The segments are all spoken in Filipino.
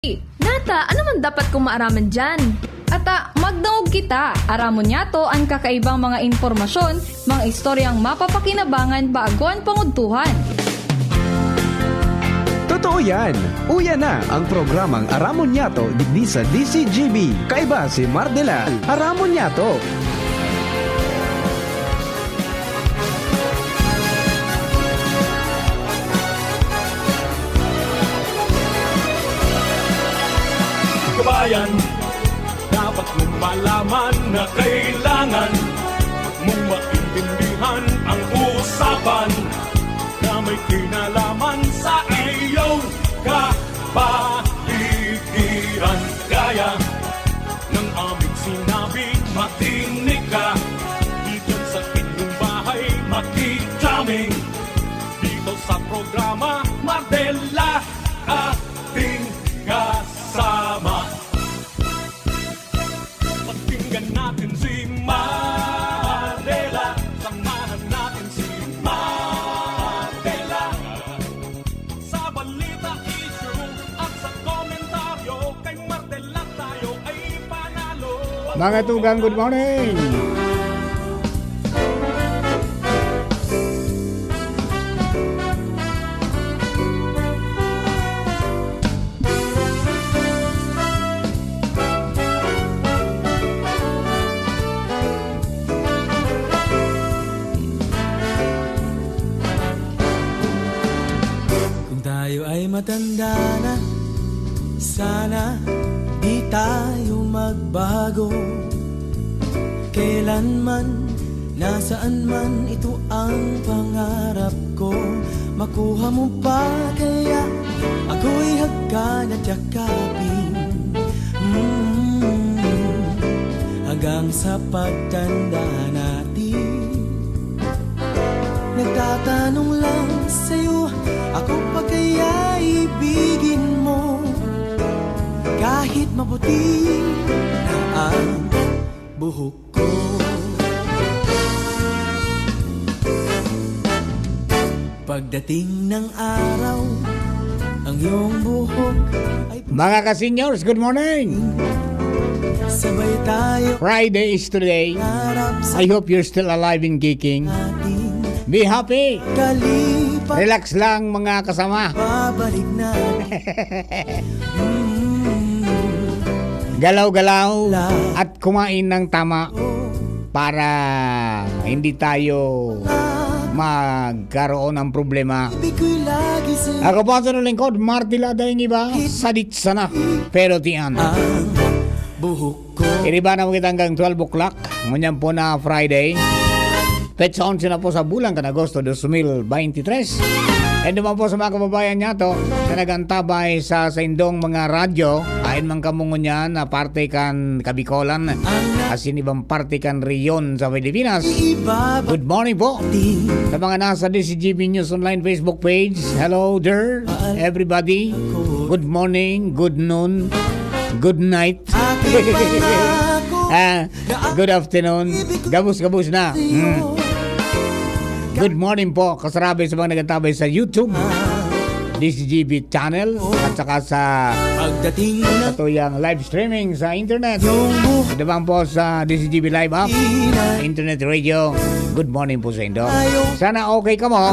Nata, ano man dapat kong maaraman dyan? Ata, magdaog kita. Aramon niya to ang kakaibang mga informasyon, mga istoryang mapapakinabangan bago ang pangudtuhan. Totoo yan! Uya na ang programang Aramon Yato digdi sa DCGB. Kaiba si Mardelal. Aramon Yato. Kabayan, dapat mong malaman na kailangan mong maintindihan ang usapan na may kinalaman sa iyong kapaligiran. Gaya ng aming sinabi, makinig ka dito sa inyong bahay, makikaming dito sa programa Mardela ating kasama. Pakinggan natin si Mardela, samahan natin si Mardela. Sa balita, issue at sa komentaryo, kay Mardela tayo ay panalo. Mga tugang, good morning! Kung tayo ay matanda na, sana di tayo magbago. Kailanman, nasaan man, ito ang pangarap ko. Makuha mo pa kaya ako'y hagkan at yakapin, hanggang sa pagtanda natin. Nagtatanong lang sa'yo, ako pa kaya ibigin mo? Kahit maputi na ang buhok ko. Pagdating ng araw, ang iyong buhok ay Mga ka-seniors, good morning! sabay tayo Friday is today. harap sa I hope you're still alive and kicking. ating Be happy! kalipat. Relax lang mga kasama. Babalik natin. Galaw-galaw at kumain ng tama para hindi tayo magkaroon ng problema. Ibig ko'y lagi sa'yo. Ako po sa lingkod, Martila dahil iba, sadit sana, pero tiyan. Ang buhok ko. Iriba na kita hanggang 12 o'clock, ngunyan po na Friday. Petsa 11 na po sa bulan kan Agosto 2023. And naman po sa mga kababayan niya to, na nagantabay sa indong mga radyo, ayon man kamungon yan na parte kan Kabikolan, asin ibang parte kan Riyon sa Pilipinas. Ibabalik Good morning po sa mga nasa DCGB News Online Facebook page. Hello there, everybody. Good morning, good noon, good night. aking pangako. Good afternoon. Gabus-gabus na. Good morning po, kasarabi sa mga nagantabay sa YouTube, DCGB channel, at saka sa Pagdating ng tuyang live streaming sa internet. iyong buhok Ito bang po sa DCGB live app, na internet radio. Good morning po sa inyo. Sana okay ka mo.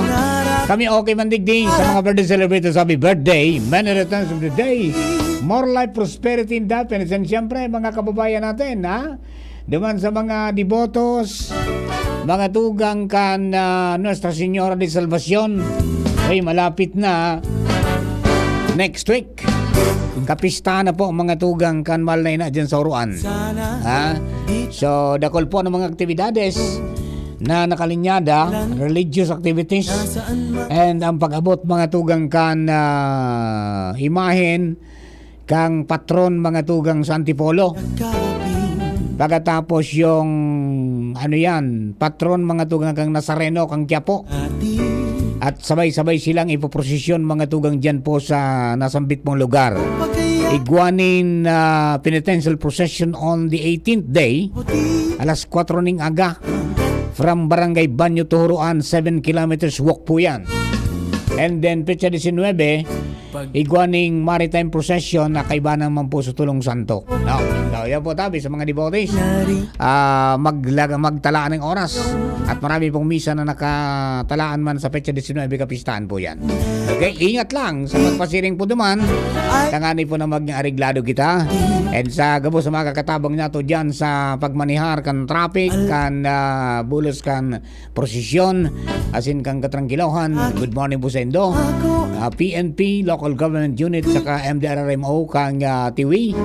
Kami okay man digdi sa mga birthday celebrators. Happy birthday, many returns of the day. More life, prosperity, and happiness. And siyempre, mga kababayan natin, ha? Duman sa mga devotos, mga tugang kan Nuestra Señora de Salvacion. Ay, malapit na. Next week. Kapista na po mga tugang kan malay na dyan sa Uruan. sana Ha? So, dakol po ng mga aktibidades na nakalinyada, religious activities, saan man and ang pag-abot mga tugang kan imahen kang patron mga tugang sa Antipolo. kapin Pagkatapos yung ano yan, patron mga tugang kang Nazareno, kang Quiapo. ating At sabay-sabay silang ipoprosesyon mga tugang dyan po sa nasambit mong lugar. pagkaya Iguanin penitential procession on the 18th day, puti alas 4 ning aga, from Barangay Banyo to Huruan, 7 kilometers walk po yan. And then, petsa 19, igwaning maritime procession na kaiba naman po sa Tulong Santo. No, yan po tabi sa mga devotees. Magtalaan ng oras at marami pong misa na nakatalaan man sa petsa 19 kapistahan po yan. Okay, ingat lang sa pagpasiring po duman. Tangani po na mag-areglado kita. And sa gabo sa mga kakatabang nato dyan sa pagmanihar kan traffic, kan bulos kan prosesyon, asin kang katrangkilohan. Good morning po sa Indo. PNP, Local Government Unit, saka MDRRMO kang Tiwi.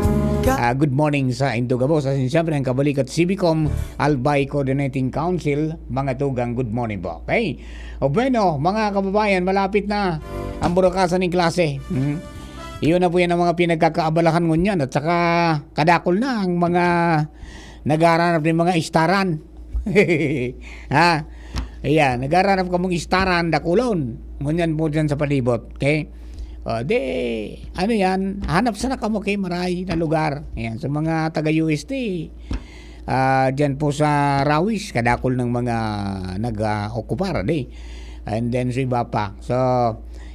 Good morning sa Indo Gabo. Asin siyempre ang kabalikat Civicom, Albay Coordinating Council, mga tugang good morning po. Okay? O bueno, mga kababayan, malapit na ang burakasan ng klase. Iyon na po yan ang mga pinagkakaabalahan ngunyan at saka kadakol na ang mga nag-aaranap ng mga istaran. Ha? Ayan, nag-aaranap ka mong istaran, dakulon. Ngunyan po dyan sa palibot. Okay? Ano yan? Hanap sana ka mo kay maray na lugar. Ayan, sa mga taga-UST. Dyan po sa Rawis, kadakol ng mga nag-okupar. And then sa iba pa. So,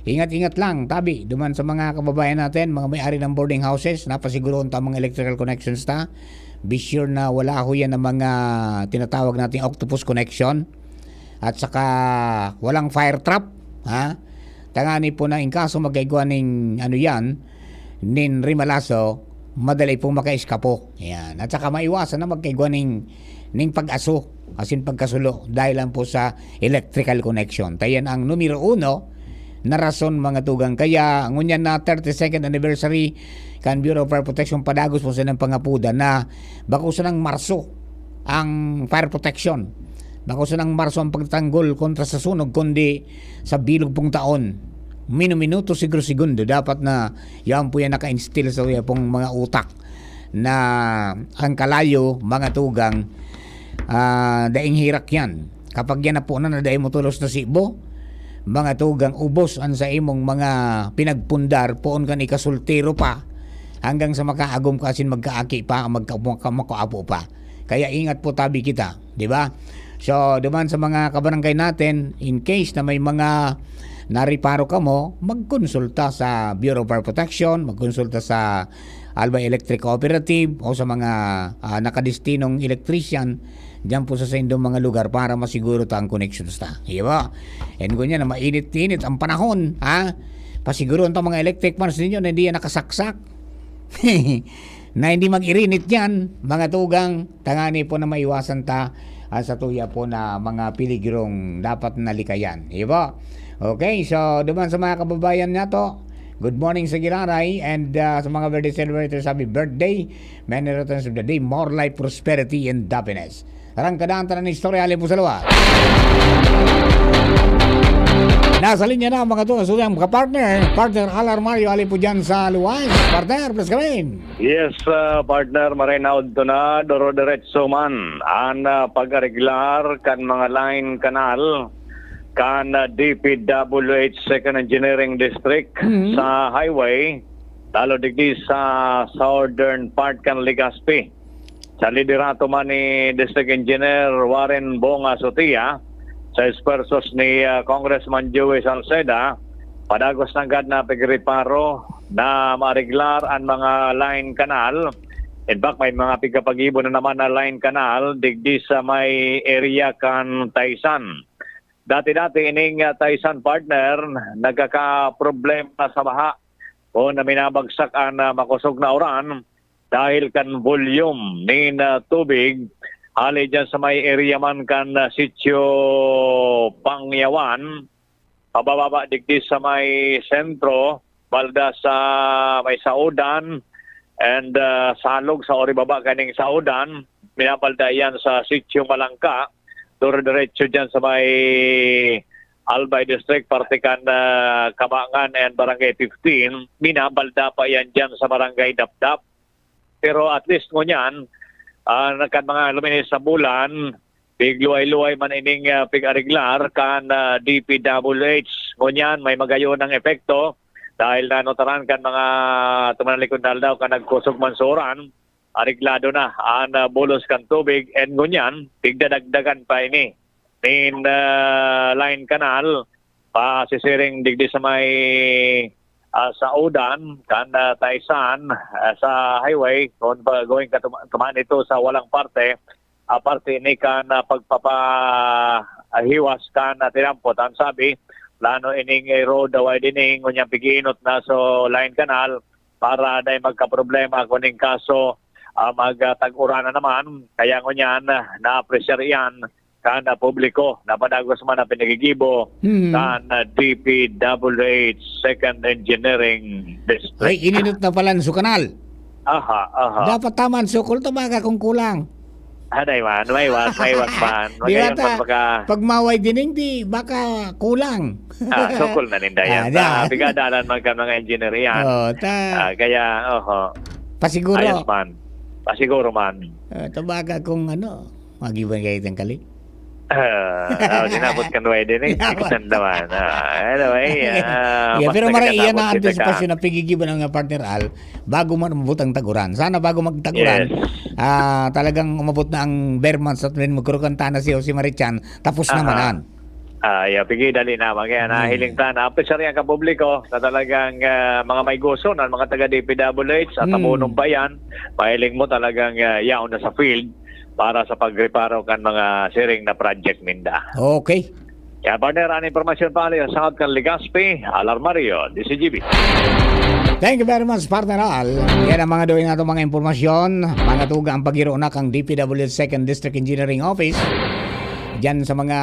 ingat-ingat lang, tabi, duman sa mga kababayan natin, mga may-ari ng boarding houses, napasiguroon ta mga electrical connections ta. Be sure na wala ho yan ng mga tinatawag nating octopus connection. At saka walang fire trap, ha? Tangani po na in kaso magkaigwa ning nin rimalaso, madali pong makaiskapo. Yan. At saka maiwasan na magkaigwa ning pag-aso, asin pagkasulo, dahil lang po sa electrical connection. Tayan ang numero 1 na rason mga tugang. Kaya ngunyan na 32nd anniversary kan Bureau of Fire Protection padagos po sa ng pangapuda na bako sa ng Marso ang fire protection. Bako sa ng Marso ang pagtanggol kontra sa sunog kundi sa bilog pong taon. Minuto siguro segundo dapat na yan po yan naka-instill sa pong mga utak na ang kalayo mga tugang daing hirak yan. Kapag yan na po na daing mo tulos na sibo, mga tugang ubos ang sa imong mga pinagpundar poon kan ikasultiro pa hanggang sa makaagom ka asin magkaaki pa makaapo pa. Kaya ingat po tabi kita, di ba? So, duman sa mga kabarangay natin, in case na may mga nariparo ka mo, magkonsulta sa Bureau of Fire Protection, magkonsulta sa Albay Electric Cooperative o sa mga nakadestinong electrician dyan po sa indong mga lugar para masiguro ta ang connections ta. Diba? And ganyan na mainit-init ang panahon, ha? Pasiguro ang mga electric mans ninyo na hindi yan nakasaksak. Na hindi mag-irinit yan, mga tugang, tangani po na maiwasan ta sa tuya po na mga piligrong dapat nalikayan. Diba? Okay, so duman sa mga kababayan nato, good morning sa Giraray and sa mga birthday celebrators, happy birthday. Many returns of the day, more life, prosperity, and happiness. Tarang kadaan tanan ng istorya, alin po sa luwa. Nasa linya na mga to, so yung partner Alar Mario, alin po dyan sa luwas. Partner, please come in. Yes, partner, marinaod to na, doro diretso man. Ang pag-areglar kan mga line kanal, kan DPWH Second Engineering District sa highway, lalo digdi sa southern part kan Legazpi. Sa liderato man ni District Engineer Warren Bonga Sotia, sa espersos ni Congressman Joey Salceda, padagos ng gad na pagreparo na mareglar ang mga line kanal. In fact, may mga pigkapagibo na naman na line kanal digdi sa may area kan Taysan. Dati-dati ining Taysan partner, nagkaka-problema sa baha o na minabagsak ang makusog na oran dahil kan volume ni tubig hali dyan sa may area man kan sitio Pangyawan, pababa digdi sa may sentro, balda sa may Saudan, and salog sa oribaba kaning Saudan, minabalda yan sa sitio Malangka, duro-diretso dyan sa may Albay District, partikan Kabangan and Barangay 15, minabalda pa yan dyan sa Barangay Dapdap. Pero at least ngunyan, nagkan mga luminis sa bulan, bigluay-luay man ining pig-ariglar kan DPWH. Ngunyan, may magayon ng epekto dahil nanotaran kan mga tumanalikod na daw kan nagkusog mansuran, ariglado na ang bulos kan tubig, and ngunyan, tigdadagdagan pa ini. Line kanal, pasisiring digdi sa may sa Udan kan Taisan sa highway kung going ka tumaan ito sa walang parte parte ni kan pagpapahiwas kan tinampot ang sabi plano ining road away dining unyang pigiinot na so line canal para dahil magka-problema kuning kaso magtag-ura na naman kaya ngunyan na-pressure yan kan publiko na padagos man na pinagigibo kan DPWH Second Engineering District. Ay, ininot na pala sa kanal. Aha. Dapat taman sukol tumaga kung kulang. Anay man, may wat man. Di ba Magayon ta, man baka pag maway dining di, baka kulang. sukol na ninda yan. Bigadalan man ka mga engineer yan. Kaya, Pasiguro. ayos man. Pasiguro man. Tumaga kung magibang kayo ng kali. Dinapot ka nuway din eh. Tignan naman. Anyway, Pero maray iyan na anticipasyon na pigigiban ng partner Al bago man umabot ang taguran. Sana bago magtaguran, talagang umabot na ang bare months at magkurukanta na si Jose Marichan. Tapos naman. Pigi dali naman. Kaya nahiling ta na apesar yan ka publiko na talagang mga may gusto na mga taga DPWH at tabunong bayan, mahiling mo talagang yaon na sa field para sa pagreparo kan mga siring na project minda. Okay. Kaya partner, ang informasyon pa rin sa kan Legazpi, Alarmario, DCGB. Thank you very much, partner Al. Yan ang mga doing nato mga impormasyon. Mga tuga ang pagiro na kang DPWH 2nd District Engineering Office. Diyan sa mga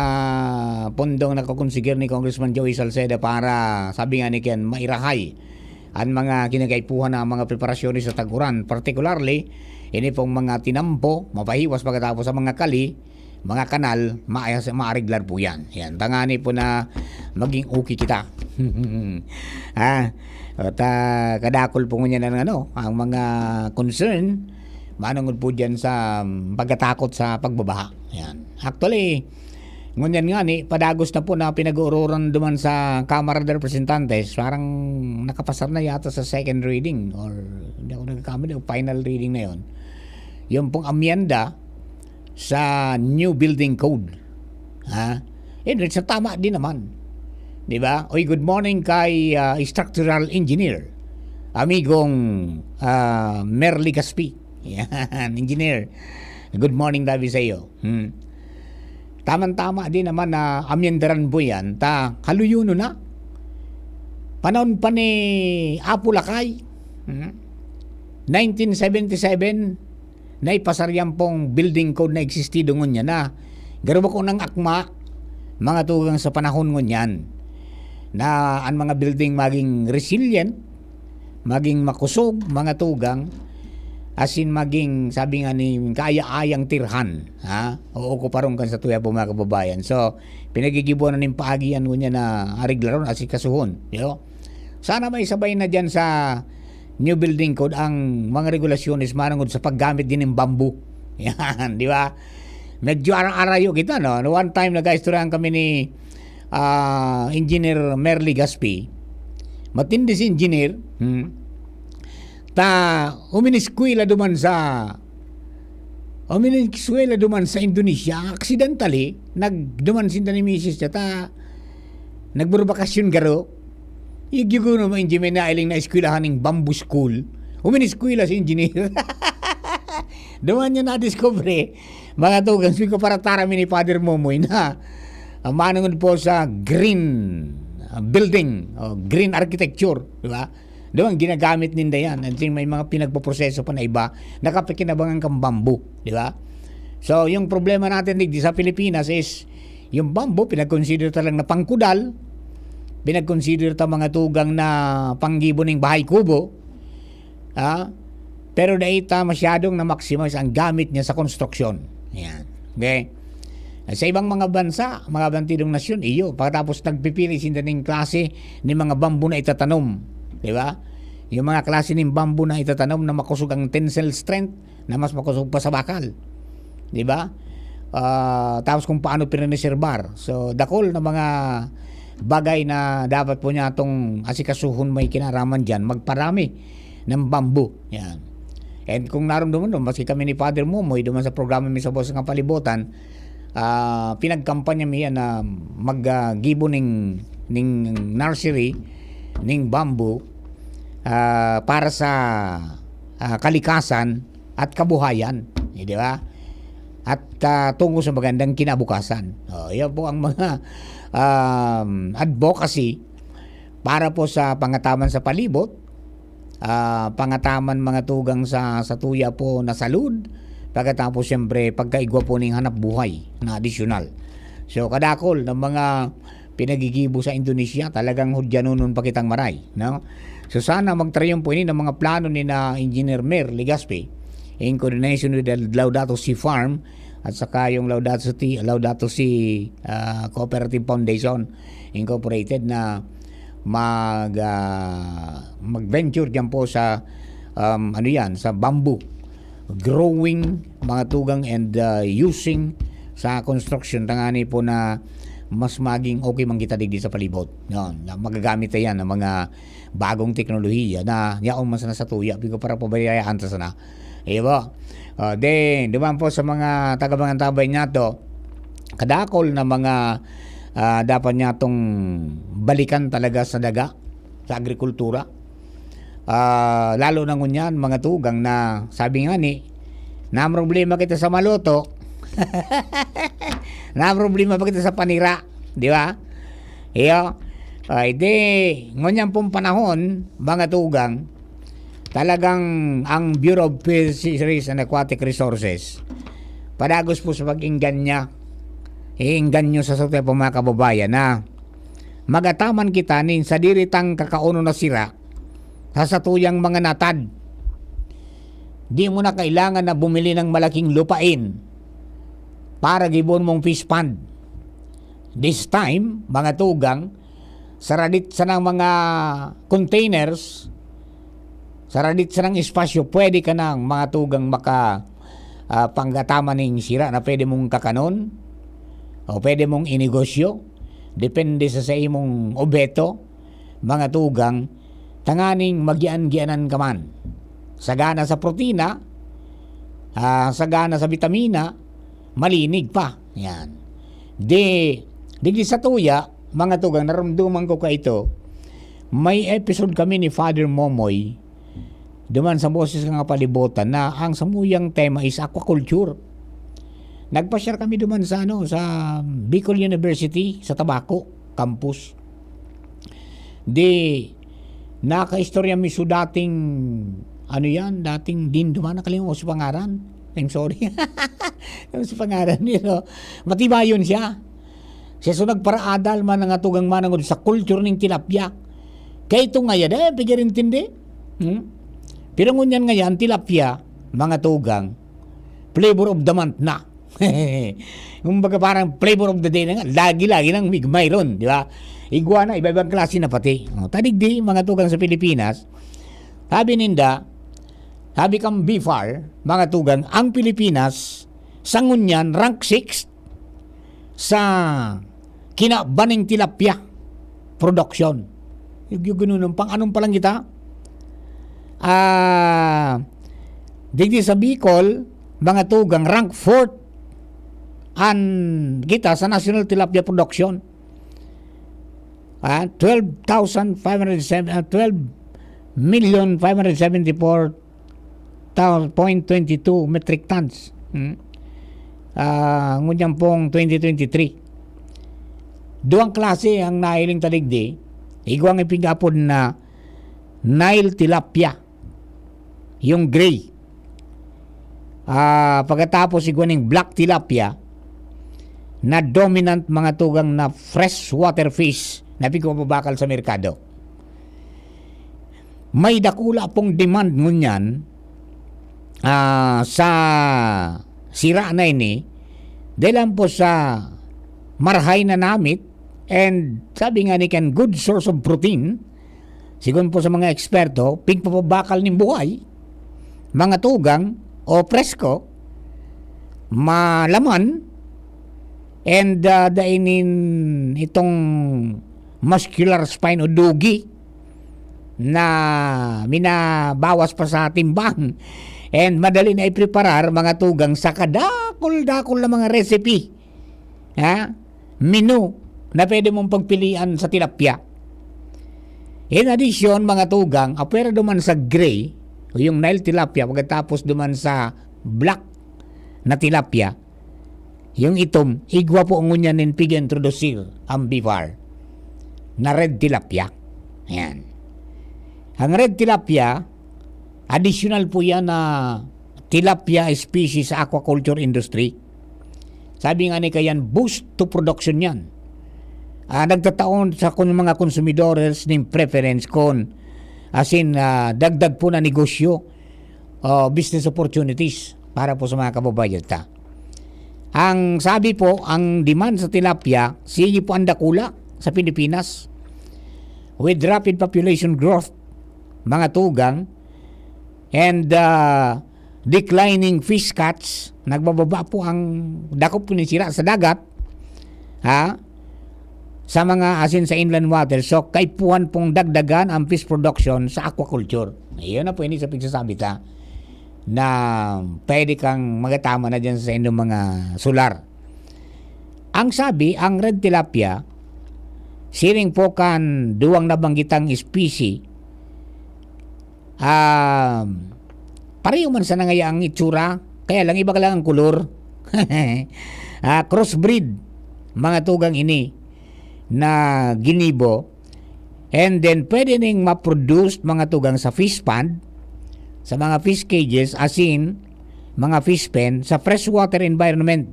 pundong nakakonsigir ni Congressman Joey Salceda para, sabi nga ni Ken, mairahay ang mga kinagaipuhan na mga preparasyon sa taguran. Particularly, ini pong mga tinampo, mapahiwas pagkatapos sa mga kali, mga kanal, maariglar po yan. Yan, tangani po na maging okay kita. At kadakol po niya ng ang mga concern, manungod po dyan sa pagkatakot sa pagbabaha. Yan. Actually, ngunyan nga padagos na po na pinag-uuroran duman sa Kamara de Representantes, parang nakapasar na yata sa second reading or hindi ako nagkakamali, final reading na yon. Yung pong amyenda sa new building code. Sa tama din naman. Di ba? Oy, good morning kay structural engineer. Amigong Merly Gaspi. Yan, engineer. Good morning David sa iyo. Tama-tama din naman na amyendaran po yan. Haluyuno na. Panahon pa ni Apo Lakay. 1977 na ipasaryan pong building code na existido ngun yan na garo ko ng akma mga tugang sa panahon ngun yan na ang mga building maging resilient, maging makusog mga tugang, as in maging sabi nga ni kaya-ayang tirhan. Oo ko parong kan sa tuya po mga kababayan. So pinagigibuan na ng paagian ngun yan na ariglaron as ikasuhon. Sana may sabay na dyan sa new building code ang mga regulasyones manangod sa paggamit din ng bamboo. Yan, di ba? Medyo arang-arayo kita, no? One time nag-istoryahan kami ni Engineer Merly Gaspi. Matindi si engineer. Uminiskwela duman sa Indonesia. Accidentally, nagduman sinta ni Mrs. niya. Nagburbakasyon garo. Igyugo na mga engineer na iling na eskwelahan ng bamboo school. Uminiskwela si engineer. Duman niya na-discover mga tugang ko para tarami ni Father Momoy na manunod po sa green building o green architecture. Diba? Doon ginagamit ninda yan. And may mga pinagpoproseso pa na iba nakapikinabangan kang bamboo. Diba? So yung problema natin di sa Pilipinas is yung bamboo pinag-consider talang na pangkudal, pinag-consider ta mga tugang na panggibo ng bahay kubo, pero daita masyadong na-maximize ang gamit niya sa konstruksyon. Yan. Okay? Sa ibang mga bansa, mga bantidong nasyon, pagkatapos nagpipili sila ng klase ng mga bambu na itatanom. Diba? Yung mga klase ng bambu na itatanom na makusog ang tensile strength, na mas makusog pa sa bakal. Diba? Tapos kung paano pinareserbar. So, dakol na mga bagay na dapat po niya itong asikasuhon may kinaraman dyan, magparami ng bambu. Yan. And kung naramdaman doon, maski kami ni Father Momoy duman sa programa mi sa Boss ng Palibutan, pinagkampanya mi yan na maggibo ning nursery ning bamboo para sa kalikasan at kabuhayan, di ba? At tungo sa magandang kinabukasan. Yan po ang mga advocacy para po sa pangataman sa palibot, pangataman mga tugang sa tuya po na salud, pagkatapos siyempre pagkaigwa po ng hanap buhay na additional. So kadakol ng mga pinagigibo sa Indonesia, talagang hudyanunon pa kitang maray, no? So sana magtrayumpo ini ng mga plano ni na Engineer Mer Legaspi in coordination with the Laudato Si Farm at saka yung Laudato Si Cooperative Foundation Incorporated na mag-venture diyan po sa sa bamboo growing mga tugang and using sa construction tangani po na mas maging okay man kita digdi sa palibot. Yon, na magagamit yan ng mga bagong teknolohiya na yaon man sana sa tuya bigo para pabayayaan ta sana. Iba. Then, duman po sa mga taga-bangang tabay niya to, kadakol na mga dapat niya tong balikan talaga sa daga, sa agrikultura. Lalo na ngunyan, mga tugang na sabi nga ni, na problema kita sa maloto, na problema pa kita sa panira, di ba? Iyo, ngunyan pong panahon, mga tugang, talagang ang Bureau of Fisheries and Aquatic Resources padagos po sa pag-inggan niya iinggan nyo sa sutay po mga kababayan na magataman kita nin sa diritang kakauno na sira sa satuyang mga natad. Di mo na kailangan na bumili ng malaking lupain para gibon mong fish pond. This time, mga tugang, saradit sa ng mga containers, saradit sa ng espasyo, pwede ka ng mga tugang panggataman ng sira na pwede mong kakanon o pwede mong inegosyo. Depende sa imong obeto, mga tugang, tanganing magian-gianan ka man. Sagana sa protina, sagana sa vitamina, malinig pa. Yan. Digdi sa tuya, mga tugang, naramduman ko ka ito, may episode kami ni Father Momoy, duman sa boses nga palibutan na ang samuyang tema is aquaculture. Nagpa-share kami duman sa sa Bicol University sa Tabaco campus. Nakaistorya mi so dating dating din duman nakalimutan ko sa pangaran. I'm sorry. Sa pangaran niya. Matibayon siya. Siya so nagparaadal man nga tugang manangod sa culture ning tilapia. Kaya ito nga yan, pigirin tindi. Pero ngunyan ngayon, tilapia, mga tugang, flavor of the month na. Kumbaga parang flavor of the day na nga, lagi-lagi nang mayroon, di ba? Iguana, iba-ibang klase na pati. Tadigdi, mga tugang sa Pilipinas, sabi kang BFAR, mga tugang, ang Pilipinas, sa ngunyan, rank 6 sa kinabaning tilapia production. Yung ganun, pang anong palang kita? Digdi sa Bicol, mga tugang, rank 4th kita sa national tilapia production. 12,574.22 metric tons. Ngunyan pong 2023. Duang klase ang nailing taligdi. Iguang ipingapod na Nile tilapia. Yung gray. Pagkatapos iguaning black tilapia na dominant mga tugang na freshwater fish na pagpapabakal sa merkado. May dakula pong demand ngunyan sa sira na ini dahil po sa marhay na namit and sabi nga ni Ken, good source of protein. Sigun po sa mga eksperto, pigpapabakal ng buhay, mga tugang o presko, malaman, and dainin itong muscular spine o dugi na minabawas pa sa timbang and madali na ipreparar mga tugang sa kadakol-dakol na mga recipe, menu na pwede mong pagpilian sa tilapia. In addition, mga tugang, apwera duman sa gray, o yung Nile tilapia, pagkatapos duman sa black na tilapia, yung itom, igwa po ang ngunyan pig-introducir ang BIFAR na red tilapia. Ayan. Ang red tilapia, additional po yan na tilapia species sa aquaculture industry. Sabi nga ni kayan, boost to production yan. Nagtataon sa mga consumidores ng preference kon as in dagdag po na negosyo, business opportunities para po sa mga kababayan ta. Ang sabi po, ang demand sa tilapia, sige po ang dakula sa Pilipinas. With rapid population growth, mga tugang, and declining fish catch, nagbababa po ang dakop po sira sa dagat, sa mga asin sa inland water. So, kaipuhan pong dagdagan ang fish production sa aquaculture. Ayun na po ini sa pagsasabi ta na pwede kang magatama na dyan sa inyong mga solar. Ang sabi, ang red tilapia, siring po kan duwang nabanggitang species, pareho man sa nangaya ang itsura, kaya lang iba ka lang ang kulor. Crossbreed, mga tugang ini, na ginibo, and then pwede ning ma-produce mga tugang sa fish pond, sa mga fish cages, as in mga fish pen sa freshwater environment,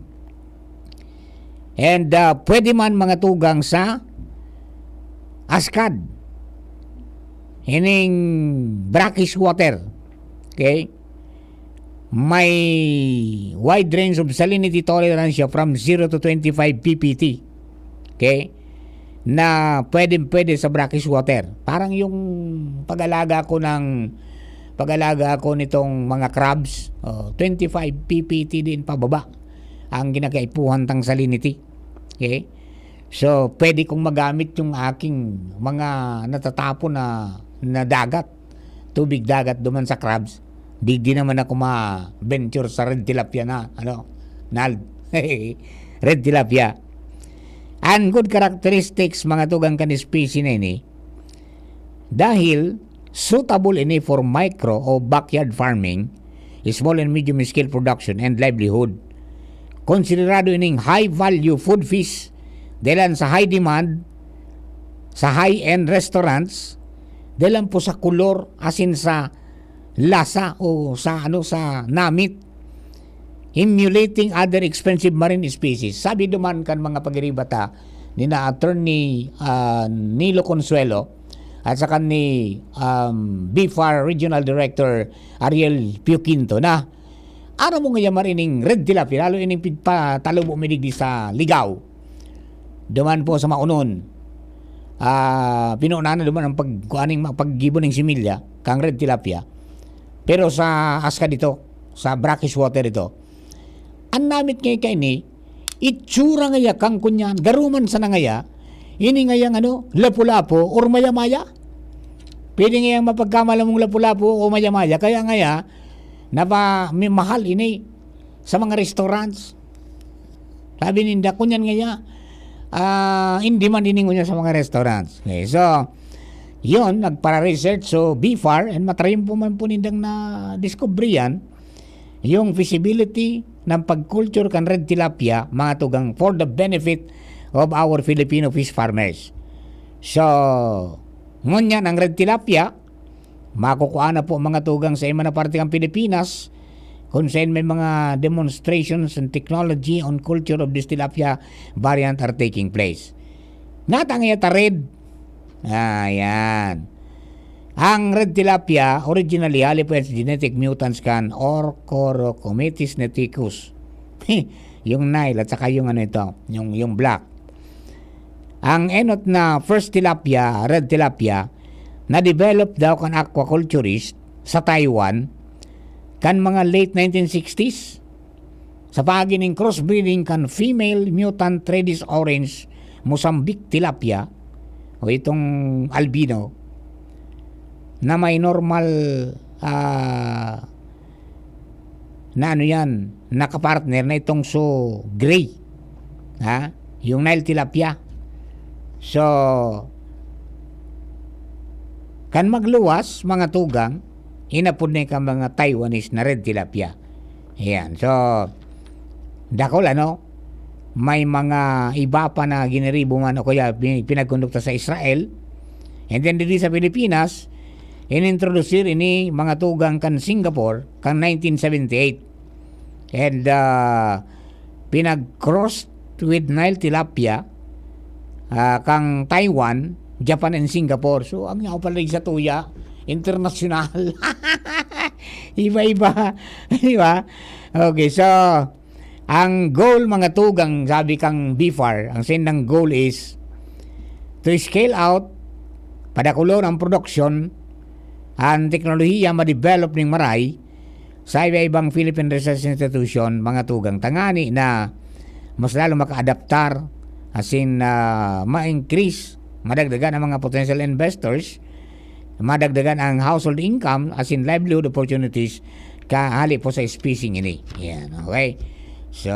and pwede man mga tugang sa askad, ining brackish water. Okay, may wide range of salinity tolerance from 0 to 25 ppt. Okay, na pwede sa brackish water. Parang yung pag-alaga ko nitong mga crabs, 25 ppt din pababa ang ginakaipuhan tang salinity. Okay? So, pwede kong magamit yung aking mga natatapon na dagat, tubig dagat duman sa crabs. Di naman ako ma-venture sa red tilapia red tilapia. And good characteristics mga tugang kan species na ini, dahil suitable ini for micro o backyard farming, small and medium scale production and livelihood. Konsiderado ining high value food fish dahil sa high demand sa high end restaurants, dahil po sa kulor, asin sa lasa o sa namit, emulating other expensive marine species. Sabi duman kan mga pagiribata ni na attorney Nilo Consuelo at saka ni BIFAR Regional Director Ariel Pioquinto na ano mo nga marining red tilapia, lalo ining talo mo midigdi sa ligaw duman po sa maunon. Pinuunahan na duman ang paggibon ng similya kang red tilapia, pero sa aska dito, sa brackish water ito, ang namit ngayon kay ni, itsura ngaya kang kunyan, garuman sa nangaya, ini ngayang lapu-lapu or maya-maya. Pwede ngayang mapagkamala mong lapu-lapu o maya-maya, kaya ngaya, may mahal ini sa mga restaurants. Sabi ninda, kunyan ngaya, hindi man diningo niya sa mga restaurants. Okay, so, yun, nagpara-research, so BIFAR, and matrayin po man po nindang na discovery yan, yung feasibility ng pag-culture kan red tilapia, mga tugang, for the benefit of our Filipino fish farmers. So, ngunyan ang red tilapia, makukuha na po mga tugang sa ima na parte ng Pilipinas, kung saan may mga demonstrations and technology on culture of this tilapia variant are taking place. Natangayata red. Ayan. Ang red tilapia, originally, halipwes genetic mutants kan Orchorocometes neticus. Yung Nile at saka yung yung black. Ang enot na first tilapia, red tilapia, na-develop daw kan aquaculturist sa Taiwan kan mga late 1960s sa pagining crossbreeding kan female mutant Redis orange Mozambique tilapia o itong albino na may normal na nakapartner na itong gray, yung Nile tilapia. So, kan magluwas mga tugang inapod na ka mga Taiwanese na red tilapia. Yan. So dakol may mga iba pa na gineribo man o kaya pinagkondukta sa Israel. And then dito sa Pilipinas inintroduce ini mga tugang kan Singapore kan 1978. And pinag-cross with Nile tilapia kang Taiwan, Japan and Singapore. So ang yaw pala sa tuya international. Iba-iba. Di ba? Okay, so ang goal mga tugang, sabi kang BFAR, ang sendang goal is to scale out padakulon ang production ang teknolohiya ma-develop ng maray sa iba-ibang Philippine Research Institution mga tugang tangani na mas lalo maka-adaptar as in ma-increase, madagdagan ang mga potential investors, madagdagan ang household income as in livelihood opportunities kahali po sa spacing ini. Yan, okay? So,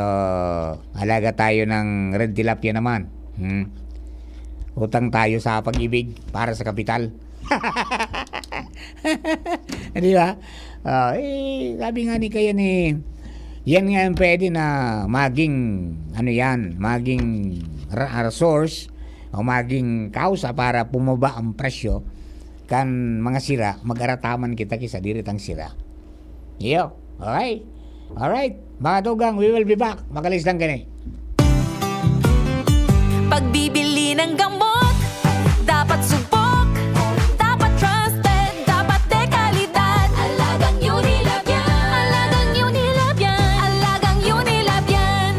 alaga tayo ng red tilapia naman. Utang tayo sa pag-ibig para sa kapital. Di ba? Sabi nga ni kaya ni yan nga yung pwede na maging maging source o maging kausa para pumaba ang presyo kan mga sira, mag-arataman kita kisa diritang sira. Iyo, okay? Alright, mga tugang, we will be back. Makalis lang kini. Pagbibili ng gamot, dapat subok, dapat trusted, dapat dekalidad. Alagang Unilab yan, alagang Unilab yan, alagang Unilab yan.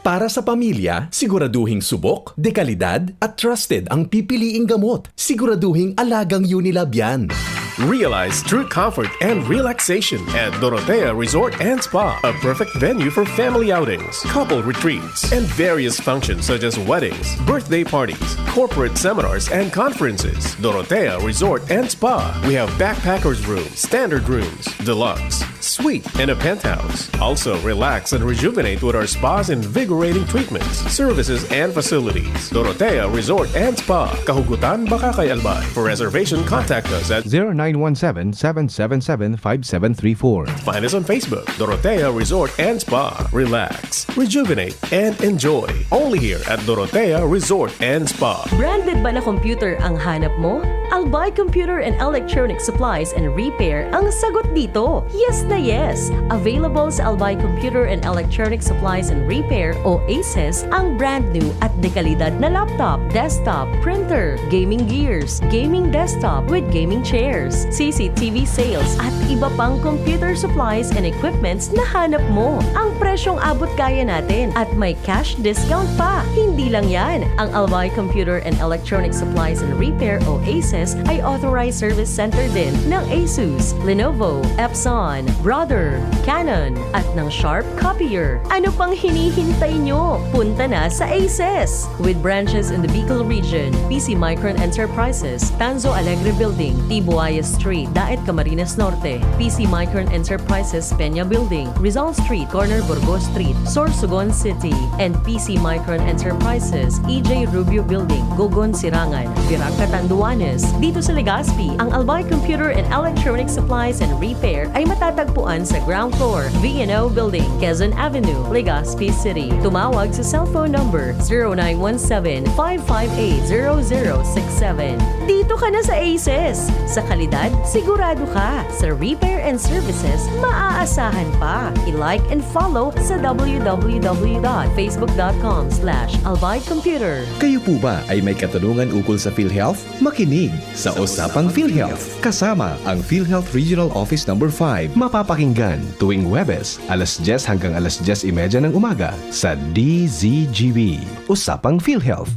Para sa pamilya, siguraduhing subok, dekalidad at trusted ang pipiliing gamot. Siguraduhing alagang Unilab yan. Realize true comfort and relaxation at Dorotea Resort and Spa, a perfect venue for family outings, couple retreats, and various functions such as weddings, birthday parties, corporate seminars, and conferences. Dorotea Resort and Spa. We have backpackers rooms, standard rooms, deluxe, suite, and a penthouse. Also, relax and rejuvenate with our spa's invigorating treatments, services, and facilities. Dorotea Resort and Spa, Kahugutan, Bakakay, Albay. For reservation, contact us at 0917-777-5734. Find us on Facebook, Dorotea Resort and Spa. Relax, rejuvenate, and enjoy. Only here at Dorotea Resort and Spa. Branded ba na computer ang hanap mo? Albay Computer and Electronic Supplies and Repair ang sagot dito. Yes na yes! Available sa Albay Computer and Electronic Supplies and Repair o ACES ang brand new at dekalidad na laptop, desktop, printer, gaming gears, gaming desktop with gaming chairs, CCTV sales at iba pang computer supplies and equipments na hanap mo. Ang presyong abot kaya natin at may cash discount pa. Hindi lang yan. Ang Albay Computer and Electronic Supplies and Repair o ACES ay authorized service center din ng ASUS, Lenovo, Epson, Brother, Canon at ng Sharp Copier. Ano pang hinihintay nyo? Punta na sa ACES! With branches in the Bicol region, PC Micron Enterprises, Tanzo Alegre Building, Tibuaya Street, Daet Camarines Norte, PC Micron Enterprises, Peña Building, Rizal Street, Corner Burgos Street, Sorsogon City, and PC Micron Enterprises, EJ Rubio Building, Gogon Sirangan, Virac Catanduanes. Dito sa Legazpi, ang Albay Computer and Electronic Supplies and Repair ay matatagpuan sa ground floor, V&O Building, Quezon Avenue, Legazpi City. Tumawag sa cellphone number 0917-558-0067. Dito ka na sa ACES. Sa kalidad, sigurado ka. Sa repair and services, maaasahan pa. I-like and follow sa www.facebook.com/albaycomputer. Kayo po ba ay may katanungan ukol sa PhilHealth? Makinig sa Usapang PhilHealth. Kasama ang PhilHealth Regional Office No. 5. Mapapakinggan tuwing Huwebes, alas 10 hanggang alas 10:30 ng umaga sa DZGB. Usapang PhilHealth.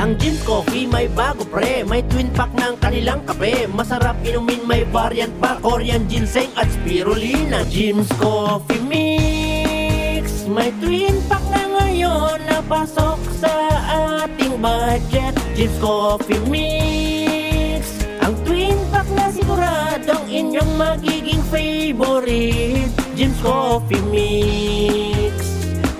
Ang Jim's Coffee may bago pre, may twin pack ng kanilang kape. Masarap inumin, may variant pa, Korean ginseng at spirulina. Jim's Coffee Mix, may twin pack na ngayon na pasok sa ating budget. Jim's Coffee Mix, ang twin pack na siguradong inyong magiging favorite. Jim's Coffee Mix,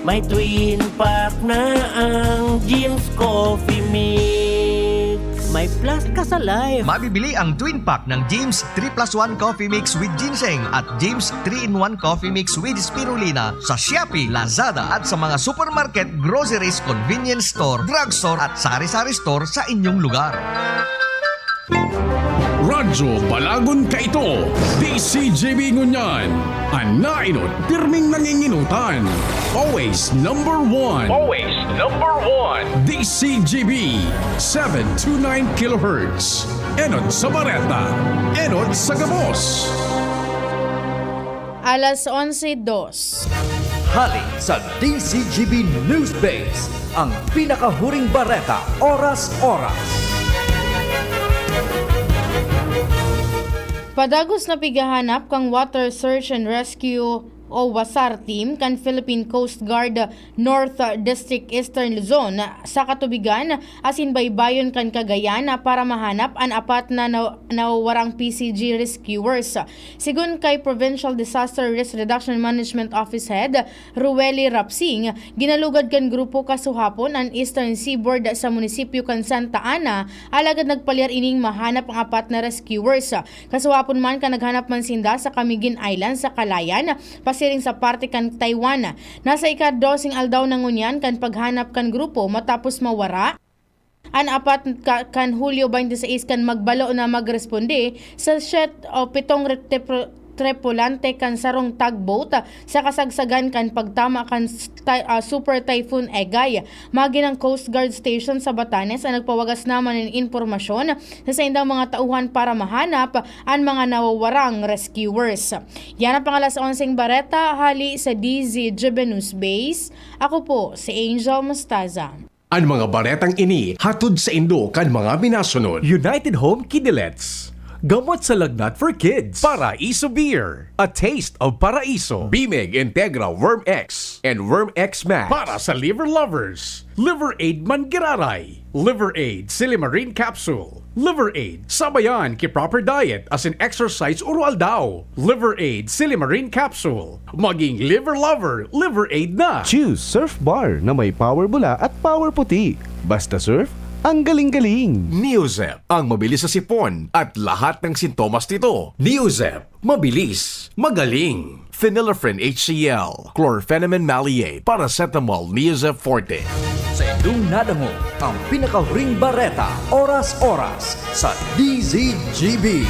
may twin pack na ang Jim's Coffee Mix. may plus ka sa life. Mabibili ang twin pack ng James 3+1 Coffee Mix with Ginseng at James 3-in-1 Coffee Mix with Spirulina sa Shopee, Lazada at sa mga supermarket, groceries, convenience store, drugstore at sari-sari store sa inyong lugar. Radyo Balagon ka ito, DCGB Ngunyan. Anainot, pirming nanginginutan. Always number one. Always number one. DCGB, 729 kHz. Enot sa Bareta, Enot sa Gabos. Alas 11:02. Hali sa DCGB News Base, ang pinakahuring bareta, oras-oras. Padagos na pigahanap kang Water Search and Rescue o WASAR team kan Philippine Coast Guard North District Eastern Luzon sa katubigan asin baybayon kan Cagayan para mahanap an apat na nawawarang PCG rescuers. Sigun kay Provincial Disaster Risk Reduction Management Office Head Rueli Rapsing, ginalugad kan grupo kasuhapon ang Eastern Seaboard sa munisipyo kan Santa Ana alagad nagpalyar ining mahanap ang apat na rescuers. Kasuhapon man kan naghanap man sinda sa Camiguin Island sa Calayan, pasiring sa parte kan Taiwan. Nasa ika-12 aldaw na ngunyan kan paghanap kan grupo matapos mawara. An apat kan Hulyo 26 kan magbalo na magresponde sa 7 o 7 tripulante kan sarong tugboat sa kasagsagan kan pagtama kan Super Typhoon Egay. Magi ng Coast Guard Station sa Batanes ang nagpawagas naman ng impormasyon sa indang mga tauhan para mahanap ang mga nawawarang rescuers. Yan ang pangalas 11 Bareta, hali sa DZGB News Base. Ako po si Angel Mostaza. Ang mga baretang ini hatod sa Indo kan mga minasunod. United Home Kidilets. Gamot sa lagnat for kids. Paraiso Beer. A taste of Paraiso. Bimig Integra Worm X and Worm X Max. Para sa liver lovers, Liver Aid Mangiraray, Liver Aid Silimarine Capsule, Liver Aid sabayan ki proper diet as in exercise urual daw, Liver Aid Silimarine Capsule. Maging liver lover, Liver Aid na. Choose Surf Bar na may power bula at power puti. Basta surf, ang galing-galing. Neozep, ang mabilis sa sipon at lahat ng sintomas nito. Neozep, mabilis, magaling. Phenylephrine HCl, Chlorpheniramine Maleate, Paracetamol Neozep Forte. Sa indong nadango, ang pinakahuring bareta, oras-oras sa DZGB.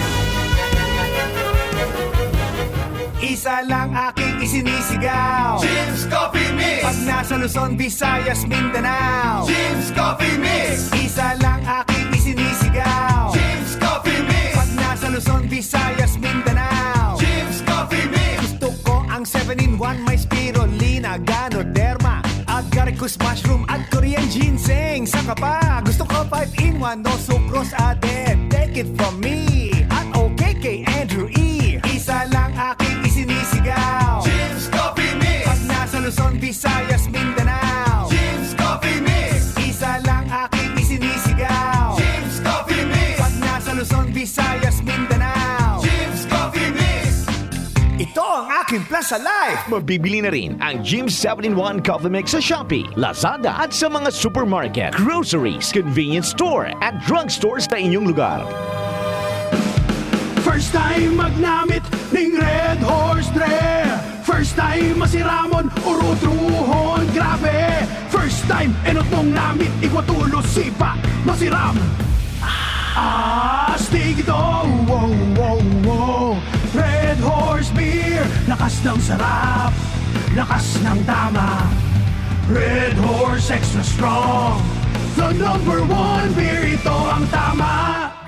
Isa lang aking isinisigaw, Jim's Coffee Mix. Pag nasa Luzon, Visayas, Mindanao, Jim's Coffee Mix. Isa lang aking isinisigaw, Jim's Coffee Mix. Pag nasa Luzon, Visayas, Mindanao, Jim's Coffee Mix. Gusto ko ang 7-in-1, may spirulina, ganoderma, agaricus mushroom at Korean ginseng. Saka pa, gusto ko 5-in-1, no sucrose added. Take it from me, at okay kay Andrew E. Isa lang aking isinisigaw, Jim's Coffee Mix. Pag nasa Luzon, Visayas, Mindanao, Jim's Coffee Mix. Isa lang aking isinisigaw, Jim's Coffee Mix. Pag nasa Luzon, Visayas, Mindanao, Jim's Coffee Mix. Ito ang aking plus sa life. Mabibili na rin ang Jim's 7-in-1 Coffee Mix sa Shopee, Lazada at sa mga supermarket, groceries, convenience store at drugstores sa inyong lugar. First time magnamit ning Red Horse Dre. First time masiramon urutruhon, grabe. First time enot nung namit ikwatulo sipa masiram. Astig ito, wow, wow, wow. Red Horse Beer, lakas ng sarap, lakas ng tama. Red Horse Extra Strong, the #1 beer, ito ang tama.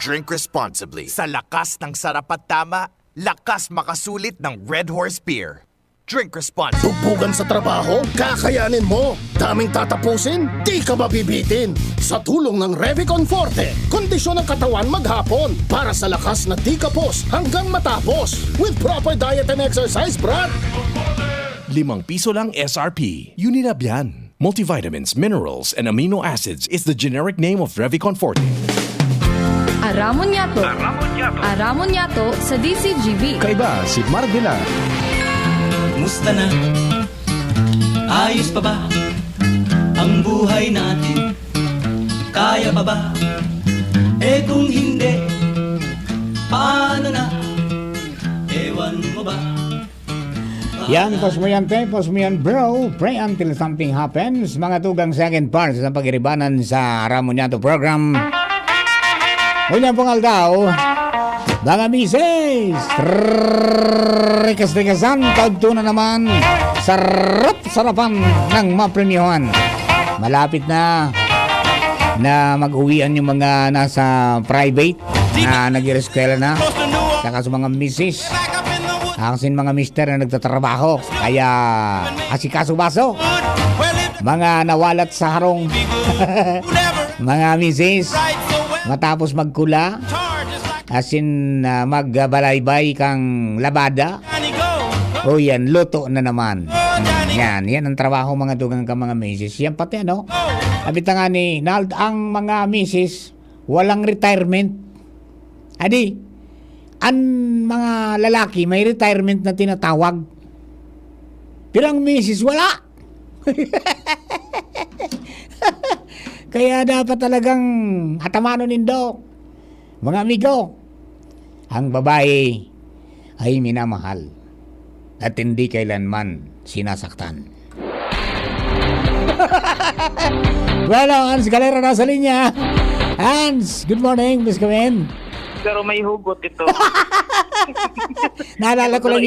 Drink responsibly. Sa lakas ng sarap at tama, lakas makasulit ng Red Horse Beer. Drink responsibly. Tugpugan sa trabaho, kakayanin mo. Daming tatapusin, di ka mabibitin. Sa tulong ng Revicon Forte, kondisyon ng katawan maghapon para sa lakas na di kapos hanggang matapos. With proper diet and exercise, brad. ₱5 lang SRP. Unilab yan. Multivitamins, minerals, and amino acids is the generic name of Revicon Forte. Aramon Yato. Aramon Yato sa DCGB. Kaiba si Mardela. Musta na? Ayos pa ba ang buhay natin? Kaya pa ba? Eh kung hindi, paano na? Ewan mo ba? Yan, pause mo yan, te. Pause mo yan, bro. Pray until something happens. Mga tugang second part sa pagiribanan sa Ramonyato program. Unyang pangal daw, mga misis, rikas-rikasan, tagto na naman, sarap-sarapan ng mapremyohan. Malapit na mag-uwian yung mga nasa private na nag-ireskwela na. Saka sa mga misis, asin mga mister na nagtatrabaho, kaya asikaso-baso. Mga nawalat sa harong, mga misis, matapos magkula, asin magbalaybay kang labada, o yan, luto na naman. Yan ang trabaho mga dugang ka mga misis. Yan pati ano, abita nga ni Nald, ang mga misis, walang retirement. Adi, ang mga lalaki may retirement na tinatawag. Pero ang misis, wala. Kaya dapat talagang atamano nindo, mga amigo, ang babae ay minamahal at hindi kailanman sinasaktan. Bueno, Hans Galera nasa linya. Hans, good morning, Miss Kamen. Pero may hugot ito. Naalala ko lang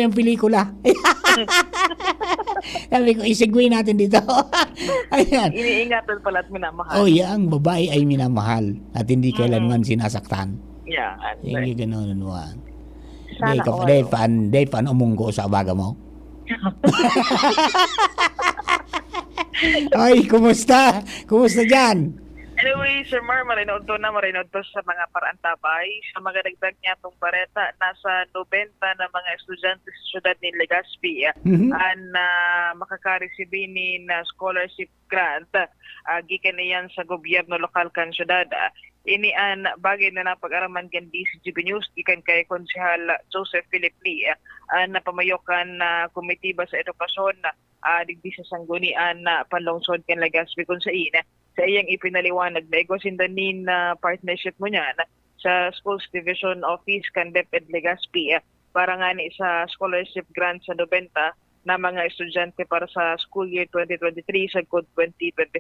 yung pelikula. Sabi ko, isigway natin dito. Ayan. Iniingatan pala at minamahal. Oh, ang babae ay minamahal at hindi kailanman sinasaktan. Yeah. Hindi gano'n naman. Sana Day pan umunggo sa abaga mo. Ay, kumusta? Kumusta dyan? Anyway, Sir Mar, marinood to sa mga parantabay. Sa mga dagdag niya itong bareta, nasa 90 na mga estudyante sa syudad ni Legazpi na makakareceive na scholarship grant. Gikan niyan sa gobyerno lokal kan syudad. Ini an bagay na napag-araman kan DCGB News gikan kay Konsehal Joseph Philip Lee na pamayokan na komite ba sa edukasyon digdi sa sanggunian na panlungsod kan Legazpi kung sa iyang ipinaliwanag na igwasindanin na partnership mo niyan sa Schools Division Office kan DepEd Legazpi para nga ni sa scholarship grant sa 90 na mga estudyante para sa school year 2023 sa 2024.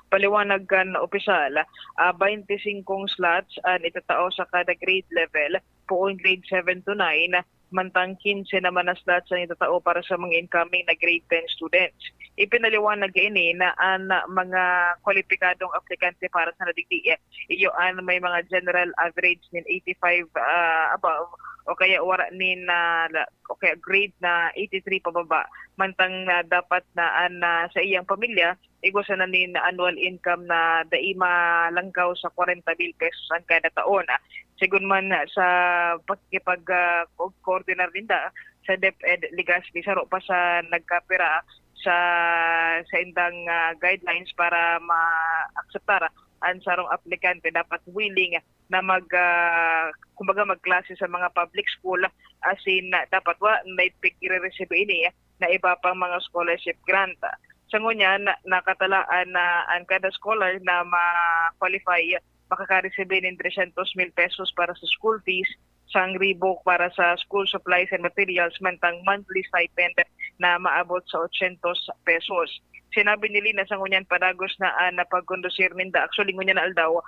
Paliwanag kan opisyal, 25 slots ang itatao sa kada grade level, puong grade 7 to 9, mantang 15 naman na slots ang itatao para sa mga incoming na grade 10 students. Ipinaliwanag ini na ang mga kwalipikadong aplikante para sa nadigdi. Iyo ang may mga general average nin 85 above o kaya wala nin o kaya grade na 83 pababa. Mantang dapat na sa iyang pamilya igwasan na nin annual income na daima langkaw sa 40,000 pesos ang kada taon. Sigun man sa pagkipag-coordinar ninda sa DepEd Legazpi, saro pa sa nagkapira sa indang guidelines para ma-akseptar ang sarong aplikante dapat willing na kumbaga magklase sa mga public school asin dapat may pag-i-receive ini na iba pang mga scholarship grant. Sa ngunyan, nakatalaan na ang kada scholar na ma-qualify makaka-receive ng 300,000 pesos para sa school fees, sang ribok para sa school supplies and materials, mantang monthly stipend na maabot sa 800 pesos. Sinabi ni Lina sa ngunyan padagos na napag-kondusir ninda. Actually, ngunyan na aldaw,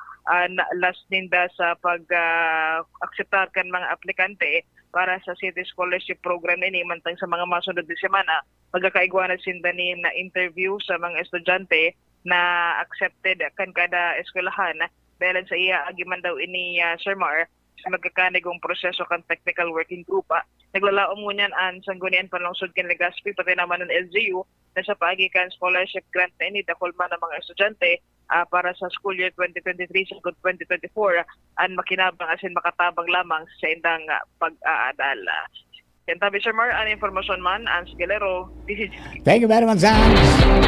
last ninda sa pag-akseptar kan mga aplikante para sa City Scholarship Program ini, mantang sa mga masunod na semana, magkakaigwanag sinda ni na interview sa mga estudyante na accepted kan kada eskwelahan dahil sa iya agiman daw ini Sir Mar sa magkakanigong proseso kan technical working group. Naglalaom ngunyan ang sanggunian panlungsod kan Legazpi pati naman ng LGU na sa paagikan scholarship grant na ini dakulman ng mga estudyante para sa school year 2023 sa 2024 ang makinabang asin makatabang lamang sa indang pag-aadal. Yan tabi Sir Mar, ang informasyon man, Ans Galero, DCGB. Thank you very much, Hans.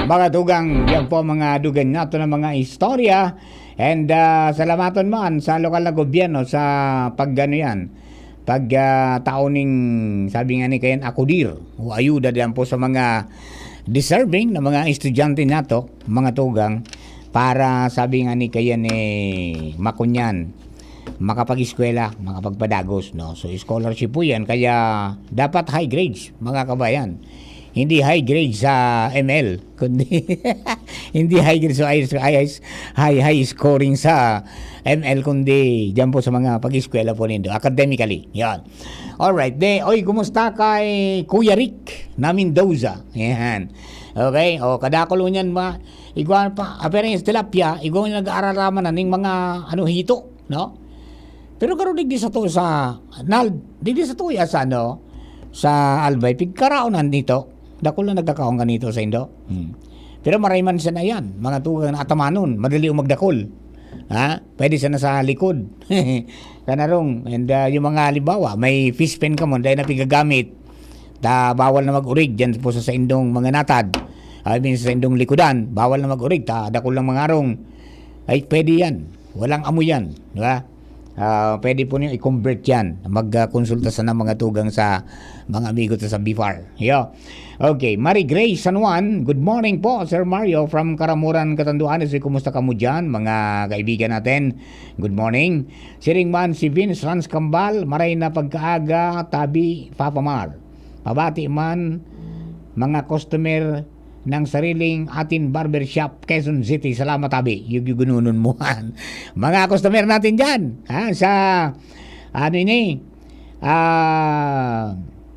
Mga dugang, yan po mga dugan nato ng mga istorya. And salamaton man sa lokal na gobyerno sa paggano yan. Pagtauning, sabi nga ni kayan, akudir o ayuda diyan po sa mga deserving na mga estudyante nato, mga tugang, para sabi nga ni kayan Makunyan, makapag-eskwela, makapagpadagos, no? So scholarship po yan, kaya dapat high grades, mga kabayan. Hindi high grade sa ML, kundi hindi high grade sa high scoring sa ML, kundi diyan po sa mga pag-eskwela po nindo academically. Yan. All right. Oy, kumusta kay Kuya Rick na Mendoza? Yan. Okay, kadakulo niyan iguan pa apering tilapia, iguan nag-aaral raman na ning mga hito, no? Pero karon digdi sa to sa digdi sa tuya sa sa Albay pigkaraonan dito. Dako lang nagkakaon ganito sa Indo. Pero marayman siya na yan, mga tugang atamanon, madali magdakol. Ha? Pwede siya na sa likod. Kanarong, and yung mga halimbawa, may fish pen ka mo, dahil na pigagamit, bawal na mag-urig dyan po sa indong mga natad. Sa indong likudan, bawal na mag-urig, dako lang mga arong. Ay, pwede yan. Walang amoy yan. Di ba? Pwede po niyo i-convert yan. Magkonsulta sa mga tugang sa mga amigo sa BIFAR. Yo. Okay, Mary Grace San Juan, good morning po, Sir Mario from Karamuran, Catanduanes. Kumusta ka mo dyan, mga kaibigan natin? Good morning. Siringman si Vince Rans Kambal, maray na pagkaaga, tabi, Papamar. Pabati man, mga customer ng sariling atin barbershop Quezon City. Salamat tabi. Yung gununon mo. Mga customer natin dyan. Sa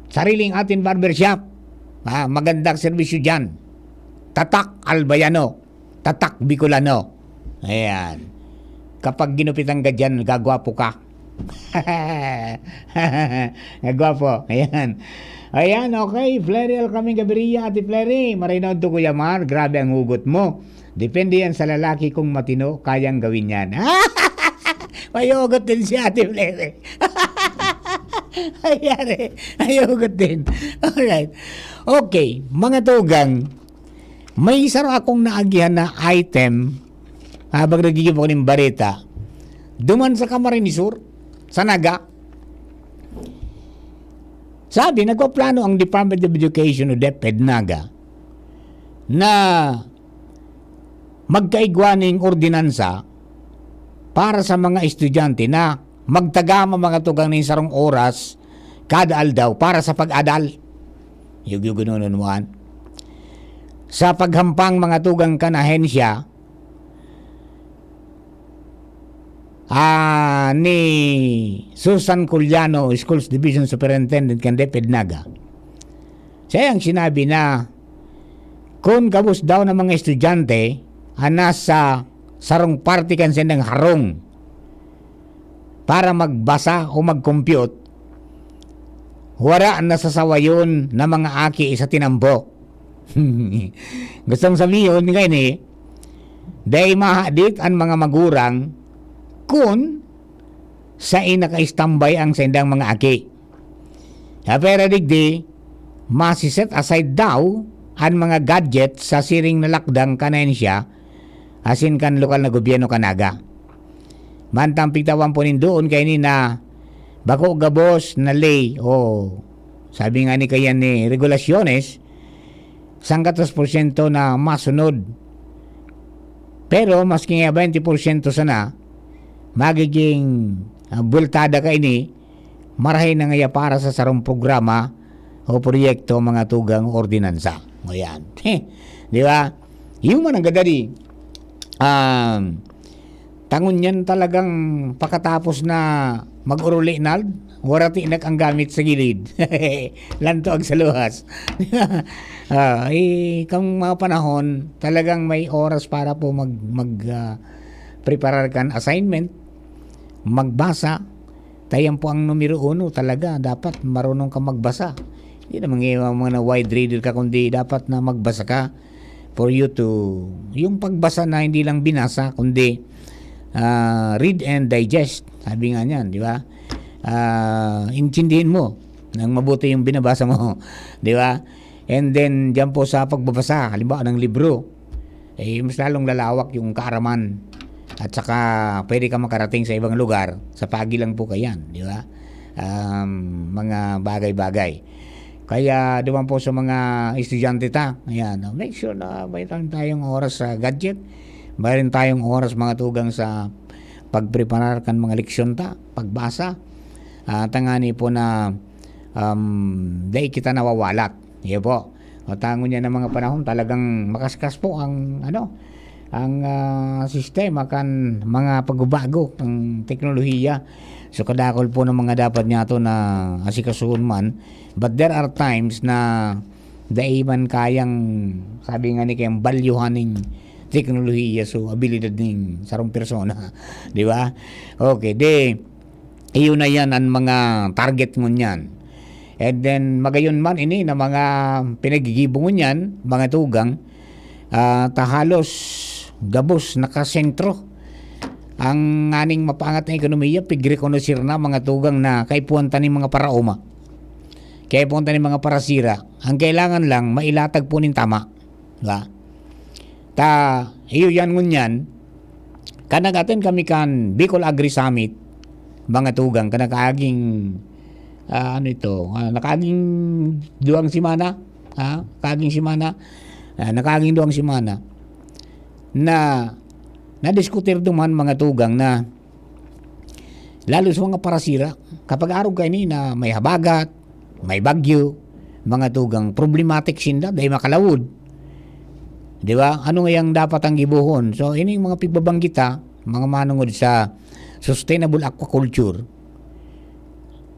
sariling atin barbershop. Magandang serbisyo dyan. Tatak Albayano. Tatak Bicolano. Ayan. Kapag ginupitan ka dyan, gagwapo ka. Gagwapo. Ayan. Ayan, okay. Flerial kaming gabiriya, Ate Flery. Marinod to Kuya Mar. Grabe ang hugot mo. Depende yan sa lalaki kung matino, kayang gawin yan. May hugot din si Ate Flery. Ayan, may hugot din. Alright. Okay, mga tugang, may isa akong naagihan na item habang nagiging ako ng bareta. Duman sa Camarines Sur, sa Naga. Sabi, nagpaplano ang Department of Education o DepEd Naga na magkaigwaning ordinansa para sa mga estudyante na magtagama mga tugang ng sarong oras kada aldaw para sa pag-adal. Yung gunununuan. Sa paghampang mga tugang kanahensya ni Susan Culiano, Schools Division Superintendent kan DepEd Naga. Siya ang sinabi na kung kabus daw ng mga estudyante nasa sarong party kan sendang harong para magbasa o mag-compute, wala na sasawayon na mga aki sa tinambo. Gustong sabihin ngayon dahil mahadit ang mga magurang kung sa naka-istambay ang sendang mga aki. Pero digdi, masiset aside daw ang mga gadget sa siring na lakdang kanensya asin kan lokal na gobyerno kanaga. Mantang pigtawan po nin doon kay ni na bako gabos na lay sabi nga ni kayan ni regulasyones 100% na masunod. Pero maski nga 20% sana magiging bultada ka ini marahin na nga para sa sarong programa o proyekto mga tugang ordinansa. Ayan. Di ba? Yung man ang gadadi tangon yan talagang pakatapos na mag-uruli nald, warati nak ang gamit sa gilid. Lanto ang saluhas. Kung mga panahon, talagang may oras para po preparar kan assignment, magbasa. Tayan po ang numero 1 talaga. Dapat marunong ka magbasa. Hindi naman mga wide reader ka, kundi dapat na magbasa ka for you to, yung pagbasa na hindi lang binasa, kundi read and digest. Sabi nga niyan, di ba? Intindihin mo nang mabuti yung binabasa mo, di ba? And then diyan po sa pagbabasa, halimbawa ng libro, mas lalong lalawak yung kaaraman at saka pwede ka makarating sa ibang lugar sa pagi lang po kayan, di ba? Mga bagay-bagay. Kaya duman po sa mga estudyante ayan, make sure na may tayong oras sa gadget mayroon tayong oras mga tugang sa pagpreparar kan mga leksyon ta, pagbasa. Tangani po na dahil kita nawawalat. Yan po. O tango niya ng mga panahon talagang makaskas po ang sistema kan mga pagbabago ng teknolohiya. So kadakol po ng mga dapat niya to na asikasuhon man. But there are times na daiman kayang sabi nga ni kayang balyuhan ng teknolohiya so abilidad ng sarong persona. Di ba? Okay, iyon na yan ang mga target mo niyan. And then magayon man ini na mga pinagigibong niyan, mga tugang, tahalos gabos nakasentro ang aning mapangat na ekonomiya, pigrekonosir na mga tugang na kaipuan taning mga paraoma. Kaipuan taning mga parasira. Ang kailangan lang mailatag po nin tama. Diba? Iyo yan ngunyan, kanagatin kami kan Bicol Agri Summit, mga tugang, kanakaaging nakaaging duwang simana, nakaaging duwang simana, na nadiskutir duman mga tugang na lalo sa mga parasira, kapag araw kayo na may habagat, may bagyo, mga tugang, problematic sinda, dahil makalawod. Di ba? Ano nga yung dapat ang gibuhon? So, ini mga pigbabanggita, mga manungod sa sustainable aquaculture,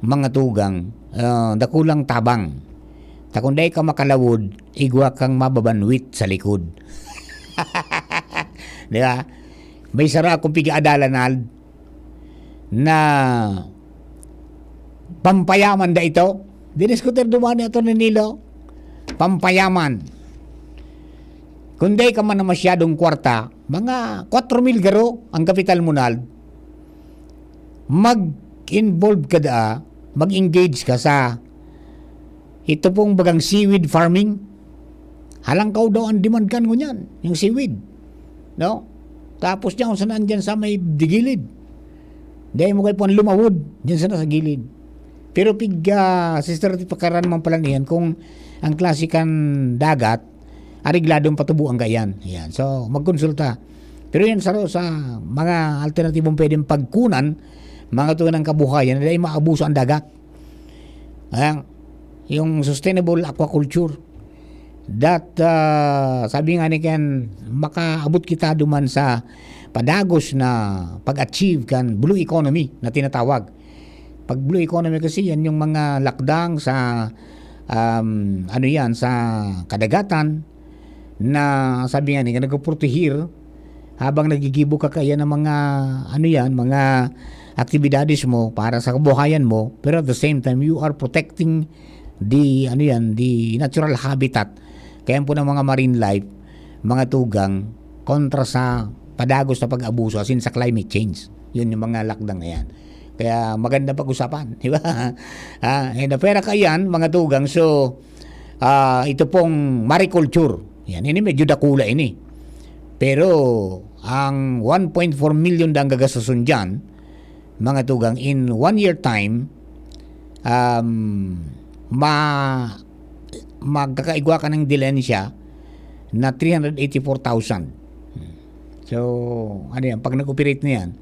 mga tugang, dakulang tabang. Takunday ka makalawod, igwa kang mababanwit sa likod. Di ba? May sara akong pigaadalanal na pampayaman da ito. Diniskutir duman ito ni Nilo. Pampayaman. Kung di ka man na masyadong kwarta, mga 4,000 garo ang kapital mo nal, mag-involve ka da, mag-engage ka sa ito pong bagang seaweed farming. Halangkaw daw ang demand kan ngunyan, yung seaweed. No? Tapos niya kung saan dyan sa may digilid. Dahil mo kayo po ang lumawod, dyan sana sa gilid. Pero sister at pakaran man pala niyan, kung ang klasikan dagat, arigladong patubo ang gayan. Yan. So, magkonsulta. Pero yan sa mga alternatibong pwedeng pagkunan, mga tuwan ng kabuhayan, na maabuso ang dagat. Ayan. Yung sustainable aquaculture. Sabi nga ni Ken, makaabot kita duman sa padagos na pag-achieve kan blue economy na tinatawag. Pag blue economy kasi yan yung mga lakdang sa sa kadagatan, na sabi nga ni nagpuprotehir habang nagigibo ka kaya ng mga mga aktibidades mo para sa kabuhayan mo, pero at the same time you are protecting the natural habitat kaya po ng mga marine life, mga tugang, kontra sa padagos na pag-abuso asin sa climate change. Yun yung mga lakdang na yan. Kaya maganda pag-usapan, di ba? Pera kayan, mga tugang. So ito pong mariculture. Yan, ini medyo dakula ini. Pero, ang 1.4 million dang gagastusin dyan, mga tugang, in 1 year time, magkakaigwa ka ng dilensya na 384,000. So, pag nag-operate na yan,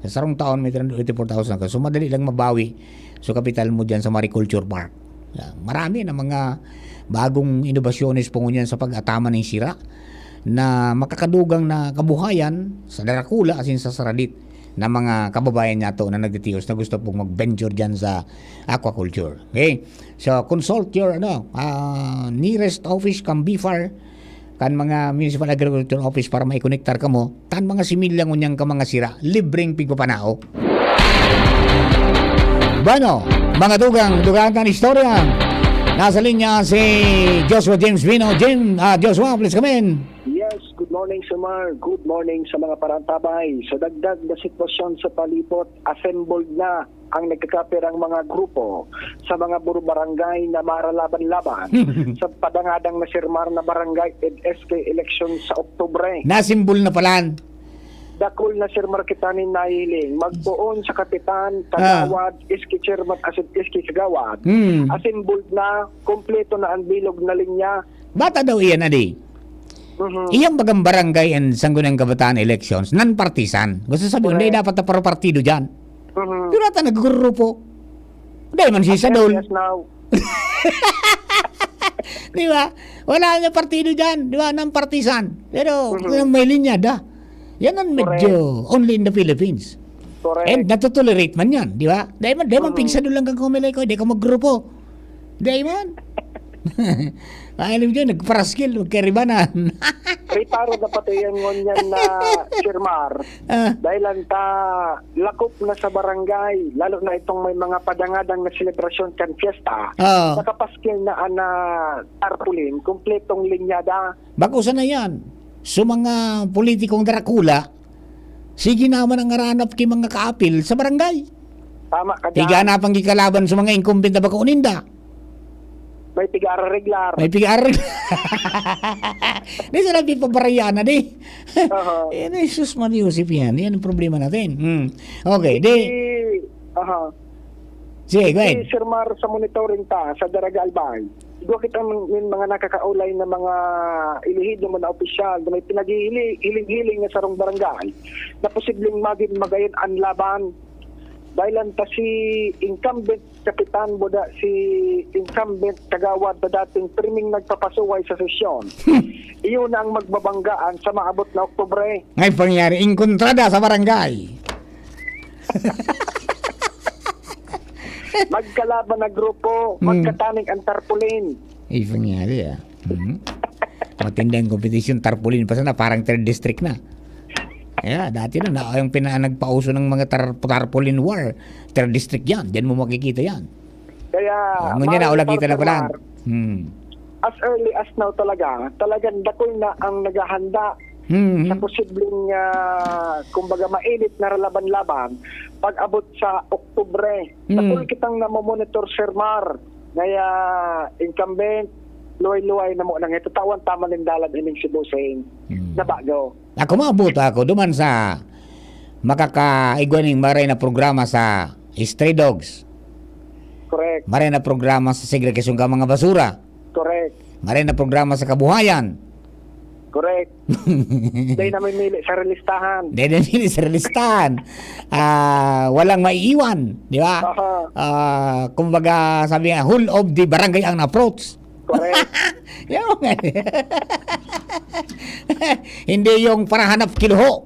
sa sarong taon may 384,000 ka. So, madali lang mabawi so kapital mo dyan sa mariculture park. Marami na mga bagong inobasyones po ngunyan sa pag-atama ng sira na makakadugang na kabuhayan sa Darakula asin sa Saradit na mga kababayan niya to na nagtitiyos na gusto pong mag-venture dyan sa aquaculture. Okay? So, consult your nearest office kan BIFAR kan mga municipal agriculture office para maikonektar ka mo tan mga similya ngunyang ka mga sira libreng pigpapanao. Bueno, mga dugang kan istorya. Nasa linya si Joshua James Vino. Joshua, please come in. Yes, good morning Sir Mar. Good morning sa mga parantabay. Sa dagdag na sitwasyon sa palipot, assembled na ang nagkakapirang mga grupo sa mga barangay na maralaban-laban sa padangadang na Sir Mar na barangay at SK election sa Oktubre. Nasimbol na palan. Dakol na Sir Markitanin nahiling magbuon sa kapitan, kagawad, iski chairman, asin iski kagawad. Assembled na, kompleto na ang bilog na linya. Bata daw iyan, Adi? Iyang bagang barangay and Sangguniang Kabataan elections, non-partisan. Gusto sabihin, hindi dapat na partido dyan. Di rata naggrupo. Dahil man si Sadol. Yes, now. Di ba? Wala na partido dyan. Di ba? Non-partisan. Pero may linya da. Yan ang medyo only in the Philippines. Correct. And natutolerate man yan. Di ba? Dahil man pigsado lang kang kumilay ko. Di ka maggrupo. Dahil man. Alam nyo, nagparaskil, magkaribanan. Ritaro dapat yan ngunyan na Sirmar. Dahil lang ta lakop na sa barangay, lalo na itong may mga padangadang na selebrasyon kan fiesta. Nakapaskil na ana tarpulin, kumpletong linyada. Bakusan na yan. So mga politikong Dracula, sige naman ang aranap kay mga kaapil sa barangay. Tama ka dyan. Tiga na pang gikalaban sa mga incumbent na baka uninda. May tigara regular. May tigara regular. Di sila pipabaraya na di. Yan ay sus Mariusip yan. Yan ang problema natin. Okay, di. Sige, go ahead. Si Sirmar sa monitoring ta sa Daraga Albay. Doon kita mga nakakaulay na mga ilihid ng mga opisyal na may pinaghihiling na sarong barangay na posibleng magayon ang laban. Dahil lang ta si incumbent Kapitan Boda, si incumbent Kagawad na dating priming nagpapasuway sa sesyon. Iyon ang magbabanggaan sa maabot na Oktubre. Ngay pangyari, inkontrada sa barangay. Magkalaban na grupo, magkataning ang tarpulin. Ay pangyari Matindang competition, tarpulin pa sana, parang third district na. Yeah, dati na yung nagpauso ng mga tarpaulin war. Third district yan. Diyan mo makikita yan. Kaya, ngunyan na ulakita na pala. As early as now talagang dakol na ang naghahanda sa posibleng, kumbaga, mainit na laban-laban pag abot sa Oktubre. Dakol kitang namomonitor, Sir Mar. Kaya, incumbent, luway-luway na mo nang ito tawan tama ng dalan ining Cebu saying na bago. Ako maabot ako duman sa makakaigwaning maray na programa sa Stray Dogs. Correct. Maray na programa sa segregasyon ka mga basura. Correct. Maray na programa sa kabuhayan. Correct. Dahil na may mili sa relistahan. Dahil na mili sa relistahan. Walang maiiwan. Di ba? Kumbaga sabi nga, whole of the barangay ang approach. Correct. Hindi yung parahanap kiluho.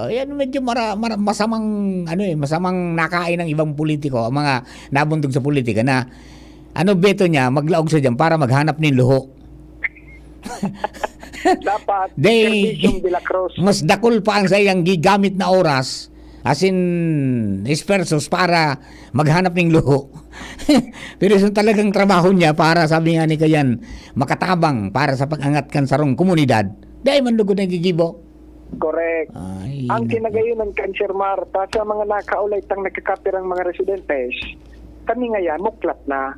Yan medyo masamang masamang nakain ng ibang politiko, ang mga nabuntog sa politika na beto niya maglaog sa diyan para maghanap ng luho. Dapat Servicium de la Cruz. Mas dakol pa ang sayang gigamit na oras as in dispersos para maghanap ng luho. Pero yung talagang trabaho niya para sabi nga ni Kayan makatabang para sa pag-angat kan sarong komunidad. Dahil man lugod na gigibo. Correct. Ang kinagayon ng Cancer Marta sa mga nakaulit ang nagkakapirang mga residentes, kami ngayon muklat na.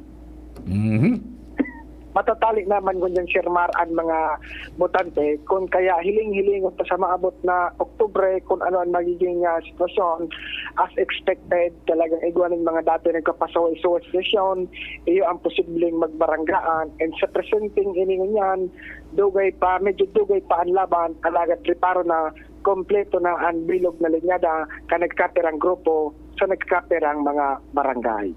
Matatali naman kunyan Sir Mar ang mga botante kung kaya hiling-hiling pa sa maabot na Oktubre kung ano ang magiging sitwasyon as expected talagang igwanin mga dati nagkapasawa sa session iyo ang posibleng magbaranggaan and sa presenting iningon yan medyo dugay pa ang laban alagat preparo na kompleto na ang bilog na linyada ka nagkaperang grupo sa nagkaperang mga barangay.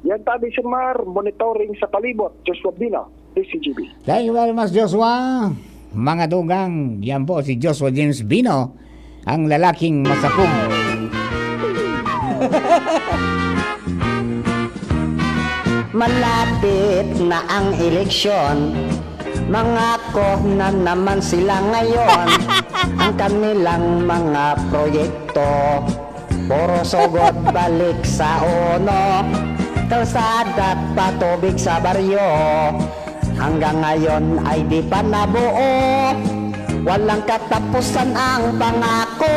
Yan tabi si Mar, monitoring sa palibot, Joshua Bino, DCGB. Thank you very much, Joshua. Mga dugang, yan po si Joshua James Bino, ang lalaking masapong. Malapit na ang eleksyon, mangako na naman sila ngayon. Ang kanilang mga proyekto puro sugod balik sa uno, kalsada at patubig sa baryo. Hanggang ngayon ay di pa nabuo, walang katapusan ang pangako.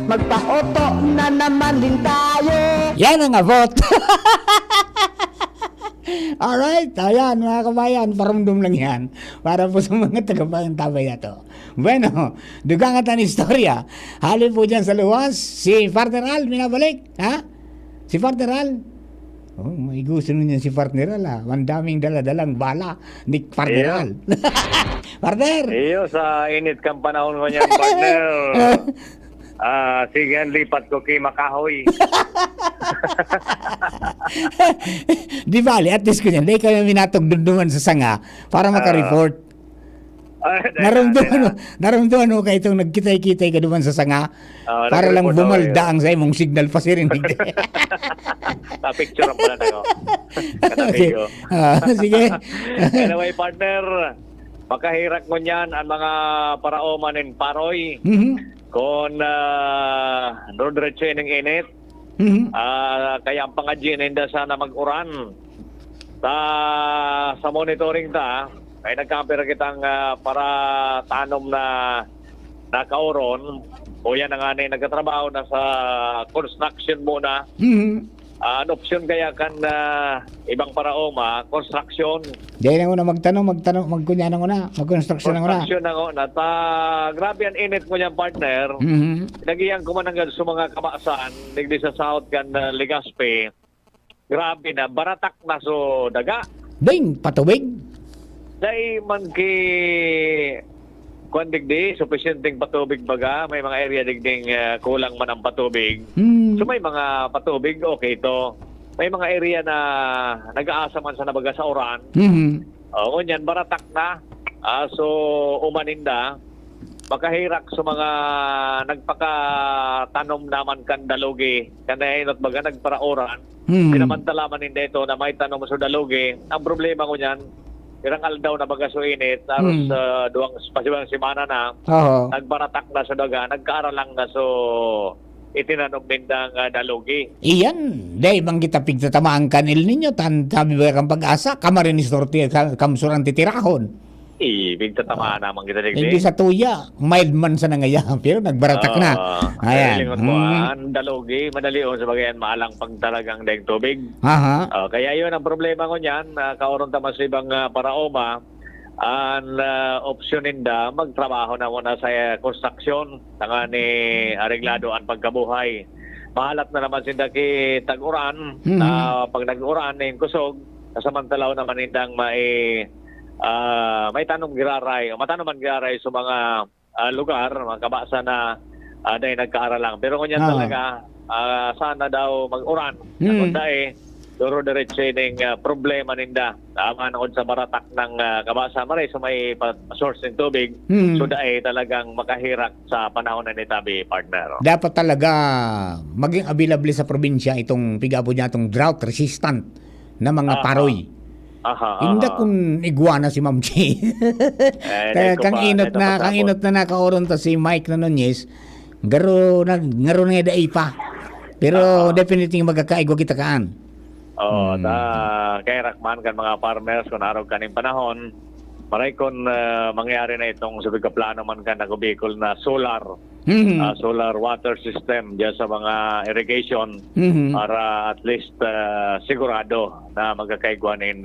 Magpaoto na naman din tayo. Yan ang abot. Alright, ayan mga kabayan, paramdam lang yan para po sa mga tagabayang tabay na to. Bueno, dugang at ang istorya. Halip po dyan sa luwas, si Partner Al, minabalik. Ha? Si Partner Al? Oh, may gusto nun yan si partner ala. Ang daming dala-dalang bala ni partner. Partner! Iyo, sa init kang panahon ko niyan, partner. Sige, lipat ko kay Makahoy. Di bali, at least ko yan. Dahil kami minatog-dunduman sa sanga para maka-report. Naramdaman mo kayo itong nagkitay-kitay ka duman sa sanga para lang bumalda ang sa imong signal pa sirinig. Na-picture ang pala tayo. Okay. Sige. Anyway, partner, makahirak mo niyan ang mga paraoman in Paroy. Kung rodretso ng init. Kaya ang pangadyin hindi sana mag-uran. Sa monitoring ta, ay nagkampira kitang para tanom na kauron. O yan na nga na nagkatrabaho na sa construction muna. An option kaya kan ibang paraoma, construction. Diyan na magkunya na una, mag-construction na una. Construction na una. Grabe ang init mo niyan, partner. Nagiyang kumananggan sa mga kabasaan, nagdi sa South kan Legazpi. Grabe na, baratak na so daga. Ding, patubig. Dahil man ki kuan digdi, sufficienting patubig baga, may mga area digding kulang man ang patubig. So may mga patubig, okay ito. May mga area na nag-aasa man sa nabaga sa oran. Ngunyan, baratak na. So umaninda, makahirak sa mga nagpakatanom naman kan dalugi. Kanahinot baga nagparaoran. Pinamantala man hindi ito na may tanom sa dalugi. Ang problema ko niyan, irang aldaw na baga so init, tapos duwang pasibang simana na, nagbaratak na sa daga, nagkaaralang na so itinanom nindang dalugi. Iyan, day bang kita pigtatamaan kanil ninyo, tabi ba kang pag-asa, kamarin istorti, kamsurang titirahon. Ibig tatamaan naman kita digdi. Hindi sa tuya, mild man sa nangaya, pero nagbaratak na. Ayan. Lingon mo, ang dalugi, madali o sa bagayan maalang pag talagang daing tubig. Kaya yun ang problema ko niyan, kauron tamas sa ibang paraoma, ang option ninda, magtrabaho na muna sa construction, tanga ni areglado ang pagkabuhay. Mahalat na naman sinda ki tag-uran, pag nag-uran na yung kusog, kasamantalaw naman nindang may tanong giraray, matanoman giraray sa mga lugar, mga kabasa na dahil nagkaaral lang. Pero kunyan talaga, sana daw mag-uran. Kung dahil, duro diretso yung problema ninda. Tama na sa baratak ng kabasa, maray sa may source ng tubig. So dahil talagang makahirak sa panahon na nitabi, partner. Dapat talaga maging available sa probinsya itong pigapo niya, itong drought resistant na mga paroy. Hindi kung iguana si Ma'am Chi. Kang inot na nakaoron ta si Mike na Nunez, garo na daay pa. Pero definitely magkakaigwa kita kaan. Kaya rakman kan mga farmers kung araw kaning panahon, maray kung mangyari na itong sabi ka plano man ka nagubikol na solar solar water system dyan sa mga irrigation para at least sigurado na magkakaigwanin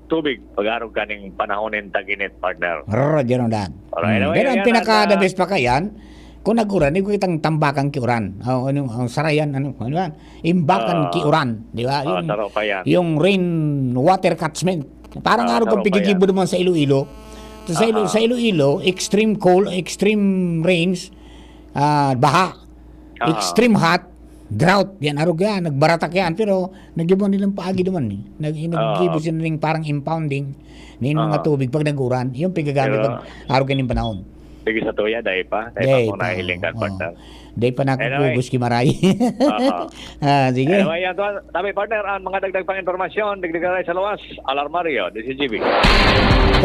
tubig pag-araw kaning panahonin tag-init, partner. Dyan ang pero ang pinaka-the best pa kayan, kung nag-uran, hindi ko kitang tambakan kiuran. Ang sarayan, imbakan kiuran. Di ba? Yung rain water catchment. Parang araw kong pigigibo naman sa Iloilo. Sa Iloilo, extreme cold, extreme rains, baha, extreme hot, drought. Yan, araw yan, nagbaratak yan. Pero nagyabon nilang paagi naman. Naggibo sila rin parang impounding ng mga tubig pag nag-uran. Yung pigagamit pag araw ganyung panahon. Sige sa tuya, dahil pa. Dahil pa kung nahiling ka, partner. Dahil pa nakakubos kimaray. Sige. Anyway, yan doon. Tabi, partner, ang mga dagdag pang informasyon, dagdag sa luwas, Alarmario, DCGB.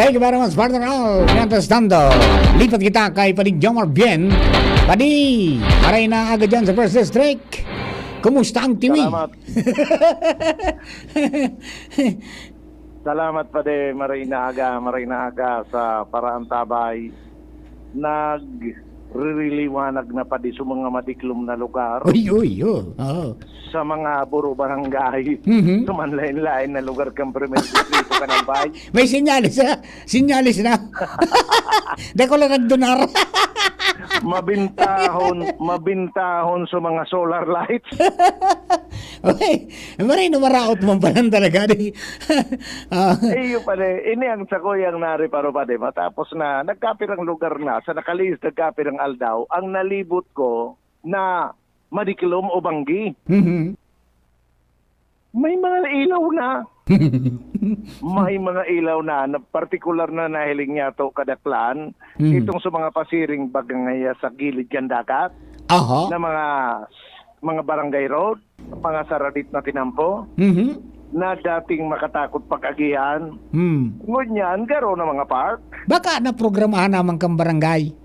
Thank you very much, partner Al. Mientras tanto, lipat kita kay Padig Jomar Bien. Padi, maray na agad dyan sa First District. Kumusta ang tiwi? Salamat. Salamat pa de maray na aga sa Paraan Tabay. Nagriliwanag na pa di sa mga madiklom na lugar. Sa mga buro barangay. Sa manlain-lain na lugar kang primer distrito ka ng bay. May sinyalis na. Dako lang nagdonar. Mabintahon sa mga solar lights. Okay. Maray na maraot mo pa lang talaga. Iyo pa ini ang sakuyang nari paro pa matapos na nagkapirang lugar na sa nakalis nagkapirang aldaw ang nalibot ko na Madiklom o Banggi. May mga ilaw na. May mga ilaw na partikular na nahiling niya to kadaklan itong sa mga pasiring bagangaya sa gilid kan dagat na mga barangay road, mga saradit na tinampo na dating makatakot pag-agihan. Ngunyan, garo na mga park. Baka na programahan naman kang barangay.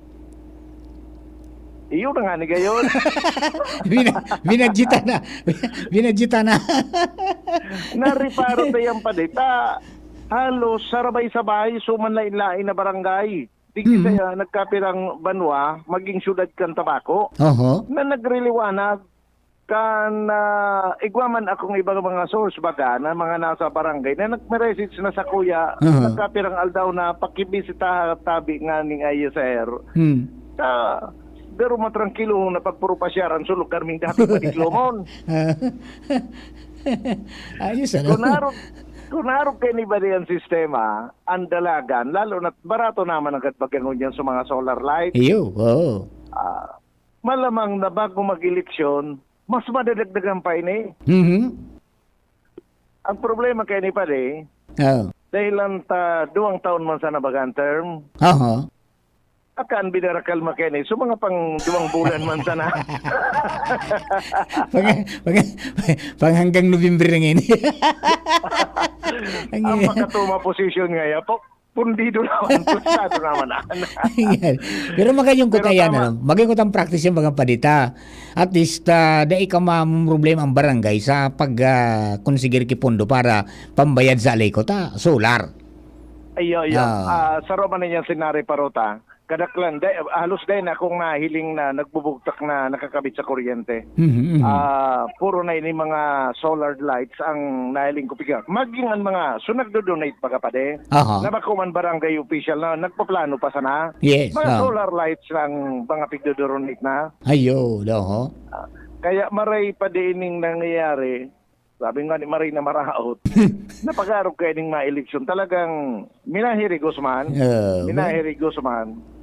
Iyo na nga ni gayon. Binadjita na. Binadjita na. Nariparo tayang padita. Halos sarabay-sabay sumanlain-lain na barangay. Tingin saya nagkapirang banwa maging syudad kan Tabako. Na nagriliwanag kan igwaman akong ibang mga source baga na mga nasa barangay na nagme-message na sa kuya nagkapirang aldaw na pakibisita tabi nga ning ISR. Pero matrangkilo na pagpuro pasyaran sulok karming dati Madiklomon. Ayos ano? Kunaro kay ni Badian sistema, ang dalagan, lalo na barato naman ang katbagangon yan sa mga solar light. Iyo, malamang na bago mag-eleksyon, mas madadagdagan pa ini. Ang problema kay ni Pade, dahil lang 2 taon man sa nabagang term, akan binarakal makene so mga pang 2 bulan man sana. pang hanggang November ng ini. Ang makatuma posisyon ngayon po pundido naman, pustado naman. Pero magayong ko kaya na, magayong ko tang practice yung mga padita. At least, dahil ka problema ang barangay sa pag-consigir kipondo para pambayad sa alay ko ta, solar. Ayo. Sa Roma na yan sinari parota, kadaklan, halos din akong nahiling na nagbubugtak na nakakabit sa kuryente. Puro na ini mga solar lights ang nahiling ko piga. Maging ang mga, so nagdo-donate pa kapade. Nabakuman barangay official na nagpaplano pa sana. Yes. Mga solar lights lang mga pigdo-donate na. Ayo, Kaya maray pa dining nangyayari. Sabi nga ni Maray na maraot. Napag-arog kayo ng mga eleksyon. Talagang minahiri Guzman.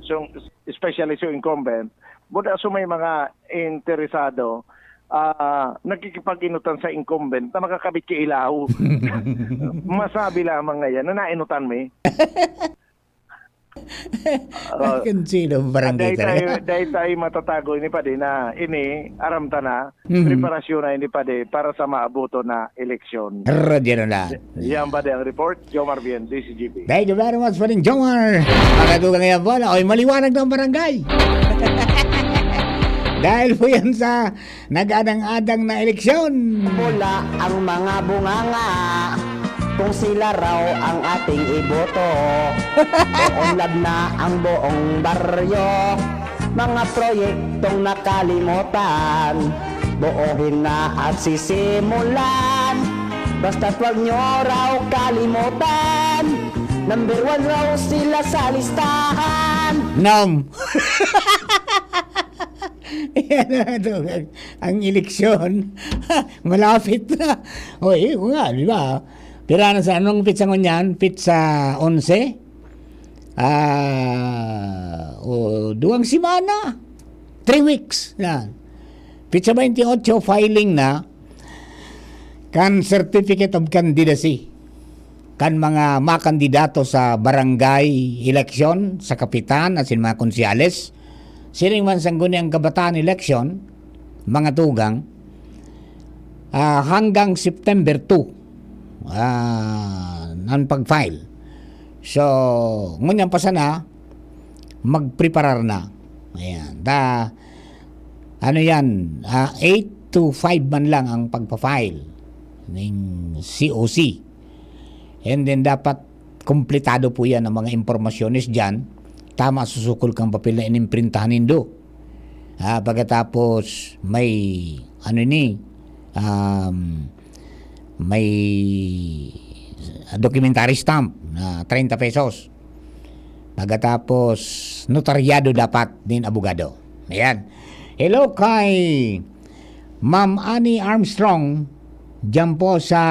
So, especially sa incumbent. Buda so may mga interesado, nagkikipag-inutan sa incumbent na makakabit ki ilaw. Masabi lamang ngayon na nainutan mo. Sino barangay dahil tayo matatago ini pa din na ini aramta na preparasyon na ini pa din para sa maabuto na eleksyon. Radyo na. Yan ba din ang report? Jomar Bien, DCGB. Thank you very much for rin, Jomar. Makatugang yan po na ako'y maliwanag ng barangay. Dahil po yan sa nag-adang-adang na eleksyon. Mula ang mga bunganga kung sila raw ang ating iboto. Buong na ang buong baryo, mga proyektong nakalimutan, buuhin na at sisimulan. Basta't wag nyo raw kalimutan, number 1 raw sila sa listahan. Ang eleksyon malapit na. Oy, nga, di ba? Pira na sa anong pizza ngunyan? Pizza 11? 2 semana. 3 weeks. Yan. Pizza 28 filing na kan certificate of candidacy. Kan mga makandidato sa barangay election, sa kapitan, asin mga konsyales. Siring man sangguni ang kabataan election, mga tugang, hanggang September 2. Ang pag-file. So, ngunyan pa sana, magpreparar na. Ayan. Ano yan, 8 to 5 man lang ang pagpa-file ng COC. And then, dapat kompletado po yan ang mga impormasyones dyan. Tama, susukol kang papel na inimprintahan nindo. Pagkatapos, may, may documentary stamp na 30 pesos. Pagkatapos, notaryado dapat din abogado. Ayan. Hello kay Ma'am Annie Armstrong Diyan po sa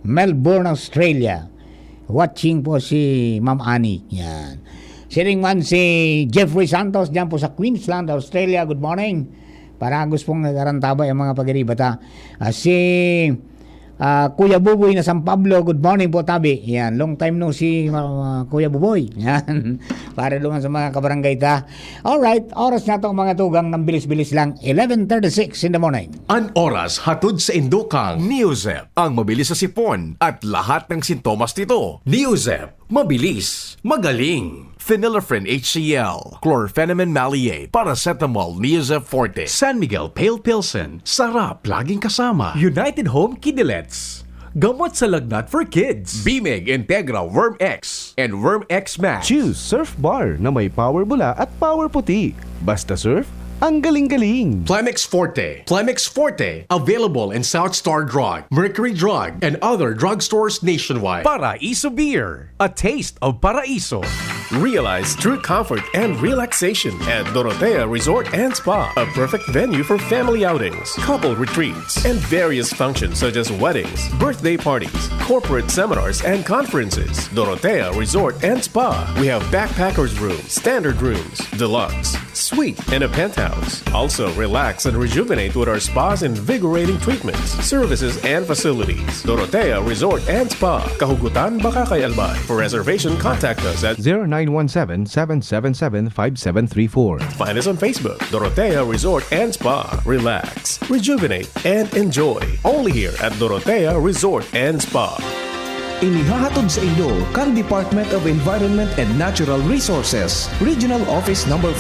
Melbourne, Australia. Watching po si Ma'am Annie. Yan. Siling man si Jeffrey Santos diyan po sa Queensland, Australia. Good morning. Para gusto pong nag-arantaba yung mga pag-iribata. Si Kuya Buboy na San Pablo, good morning po tabi. Yan, long time no si Kuya Buboy. Yan, para luman sa mga kabarangay ta. Alright, oras na itong mga tugang ng bilis-bilis lang. 11:36 in the morning. An oras hatod sa Indokang Neozep, ang mabilis sa sipon at lahat ng sintomas nito. Neozep, mabilis, magaling. Phenylephrine HCl, Chlorpheniramine Maleate, Paracetamol, Neozep Forte. San Miguel Pale Pilsen, sarap laging kasama. United Home Kidilets, gamot sa lagnat for kids. Bimig Integra Worm X and Worm X Max. Choose Surf Bar na may power bula at power puti. Basta surf, ang galing-galing. Plemix Forte. Plemix Forte, available in South Star Drug, Mercury Drug, and other drugstores nationwide. Paraiso Beer, a taste of paraiso. Realize true comfort and relaxation at Dorotea Resort and Spa, a perfect venue for family outings, couple retreats, and various functions such as weddings, birthday parties, corporate seminars, and conferences. Dorotea Resort and Spa. We have backpackers rooms, standard rooms, deluxe, suite, and a penthouse. Also, relax and rejuvenate with our spas and invigorating treatments, services, and facilities. Dorotea Resort and Spa, Kahugutan, Bakakay, Albay. For reservation, contact us at 0917-777-5734. Find us on Facebook, Dorotea Resort and Spa. Relax, rejuvenate, and enjoy. Only here at Dorotea Resort and Spa. Inihahatod sa inyo kang Department of Environment and Natural Resources, Regional Office No. 5.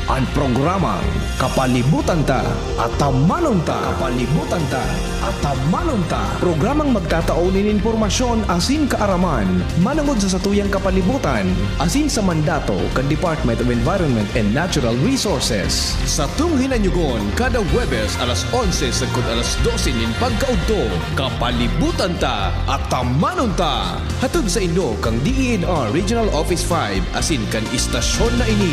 Ang programang Kapalibutan Ta at Tamanon Ta. Kapalibutan Ta at Tamanon Ta. Programang magtataunin informasyon asin kaaraman, manangod sa satuyang kapalibutan, asin sa mandato kang Department of Environment and Natural Resources. Sa tunghinanyugon, kada Huwebes alas 11 sagkod alas 12 nin pagkaudto, Kapalibutan Ta at Tamanon Ta. Hatod sa inyo kang DENR Regional Office 5 asin kan istasyon na ini.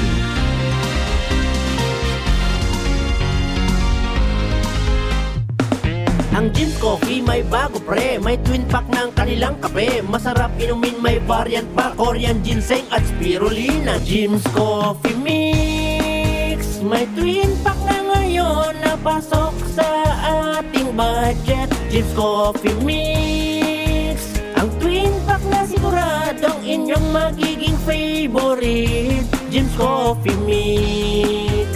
Ang Jim's Coffee may bago pre, may twin pack ng kanilang kape. Masarap inumin, may variant pa, Korean ginseng at spirulina. Jim's Coffee Mix, may twin pack na ngayon na pasok sa ating budget. Jim's Coffee Mix, ang twin pack na siguradong inyong magiging favorite. Jim's Coffee Mix,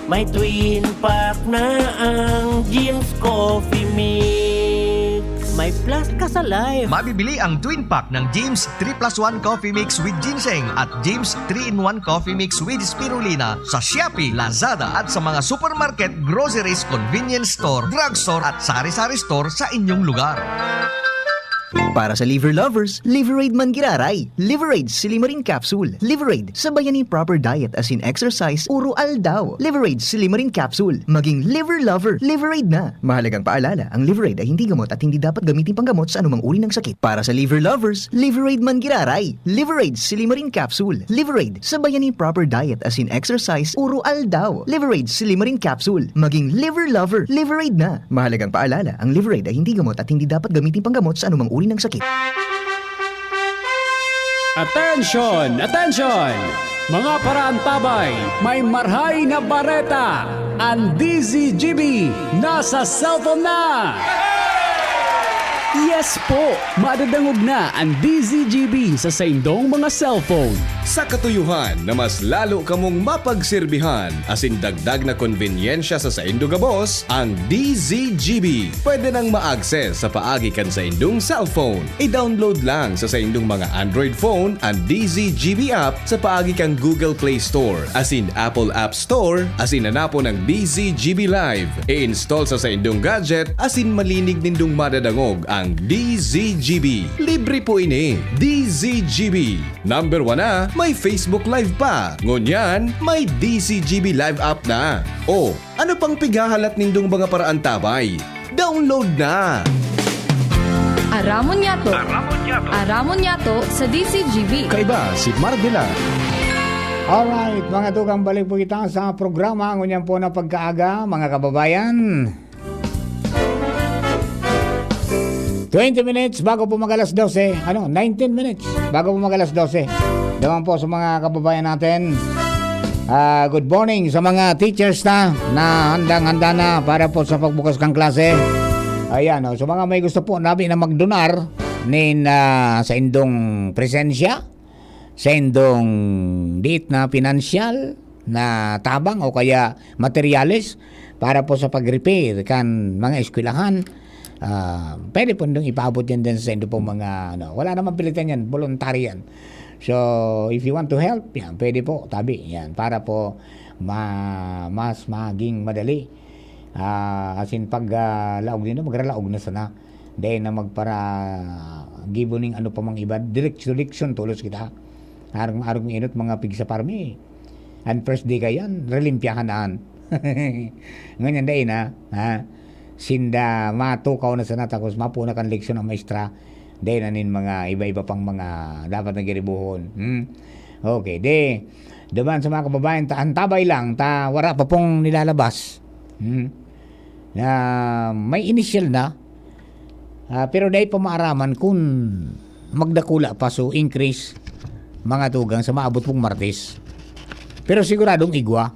may twin pack na ang Jim's Coffee Mix. May plus ka sa life. Mabibili ang twin pack ng James 3+1 Coffee Mix with Ginseng at James 3-in-1 Coffee Mix with Spirulina sa Shopee, Lazada at sa mga supermarket, groceries, convenience store, drugstore at sari-sari store sa inyong lugar. Para sa liver lovers, Liveraid Mangiraray, Liveraid Silimarin Capsule, Liveraid sa bayani proper diet as in exercise, uro aldaw, Liveraid Silimarin Capsule, maging liver lover, Liveraid na. Mahalagang paalala, ang Liveraid ay hindi gamot at hindi dapat gamitin panggamot sa anumang uri ng sakit. Para sa liver lovers, Liveraid Mangiraray, Liveraid Silimarin Capsule, Liveraid sa bayani proper diet as in exercise, uro aldaw, Liveraid Silimarin Capsule, maging liver lover, Liveraid na. Mahalagang paalala, ang Liveraid ay hindi gamot at hindi dapat gamitin panggamot sa anumang uri ng sakit. Attention! Attention! Mga paraantabay, may marhay na bareta! Ang DZGB nasa cellphone na! Yes po! Madadangog na ang DZGB sa saindong mga cellphone. Sa katuyuhan na mas lalo kamong mapagserbihan asin dagdag na konbinyensya sa saindo gabos, ang DZGB pwede nang ma-access sa paagi kan sa indong cellphone. I-download lang sa saindong mga Android phone ang DZGB app sa paagi kang Google Play Store asin Apple App Store asin hanapo ng DZGB Live. I-install sa saindong gadget asin malinig nindong madadangog ang DZGB. Libre po ini. DZGB. Number 1 na, may Facebook Live pa. Ngunyan, may DZGB Live app na. O, ano pang pigahalat nindong mga paraan tabay? Download na! Aramon Yato. Aramon Yato sa DCGB. Kaiba si Mardela. Alright, mga tukang balik po kita sa programa. Ngunyan po na pagkaaga, mga kababayan. 20 minutes bago po mag-alas 12. 19 minutes bago po mag-alas 12. Daman po sa mga kababayan natin. Good morning sa mga teachers na handang-handa na para po sa pagbukas ng klase. Ayan, so mga may gusto po nabi na magdonar sa indong presensya, sa indong diit na pinansyal na tabang o kaya materyales para po sa pag-repair kan mga eskwelahan. Pwede po nung ipaabot yan din sa indo po mga wala naman pilitan yan, voluntary yan. So if you want to help, yan, pwede po, tabi yan, para po mas maging madali. As in pag laog din magralaog na sana dahil na magpara giboning ano pa mang iba direction tulos kita arong inot mga pigsa parmi and first day kayan relimpyahan naan nganyan dahil na sinda matukaw na sana tapos mapuna kan leksyon ng maestra dahil nanin mga iba-iba pang mga dapat nagiribuhon. Okay, daman sa mga kababayan antabay lang wala pa pong nilalabas na may initial na pero dahil pa maaraman kung magdakula pa so increase mga tugang sa maabot pong Martes pero siguradong igwa.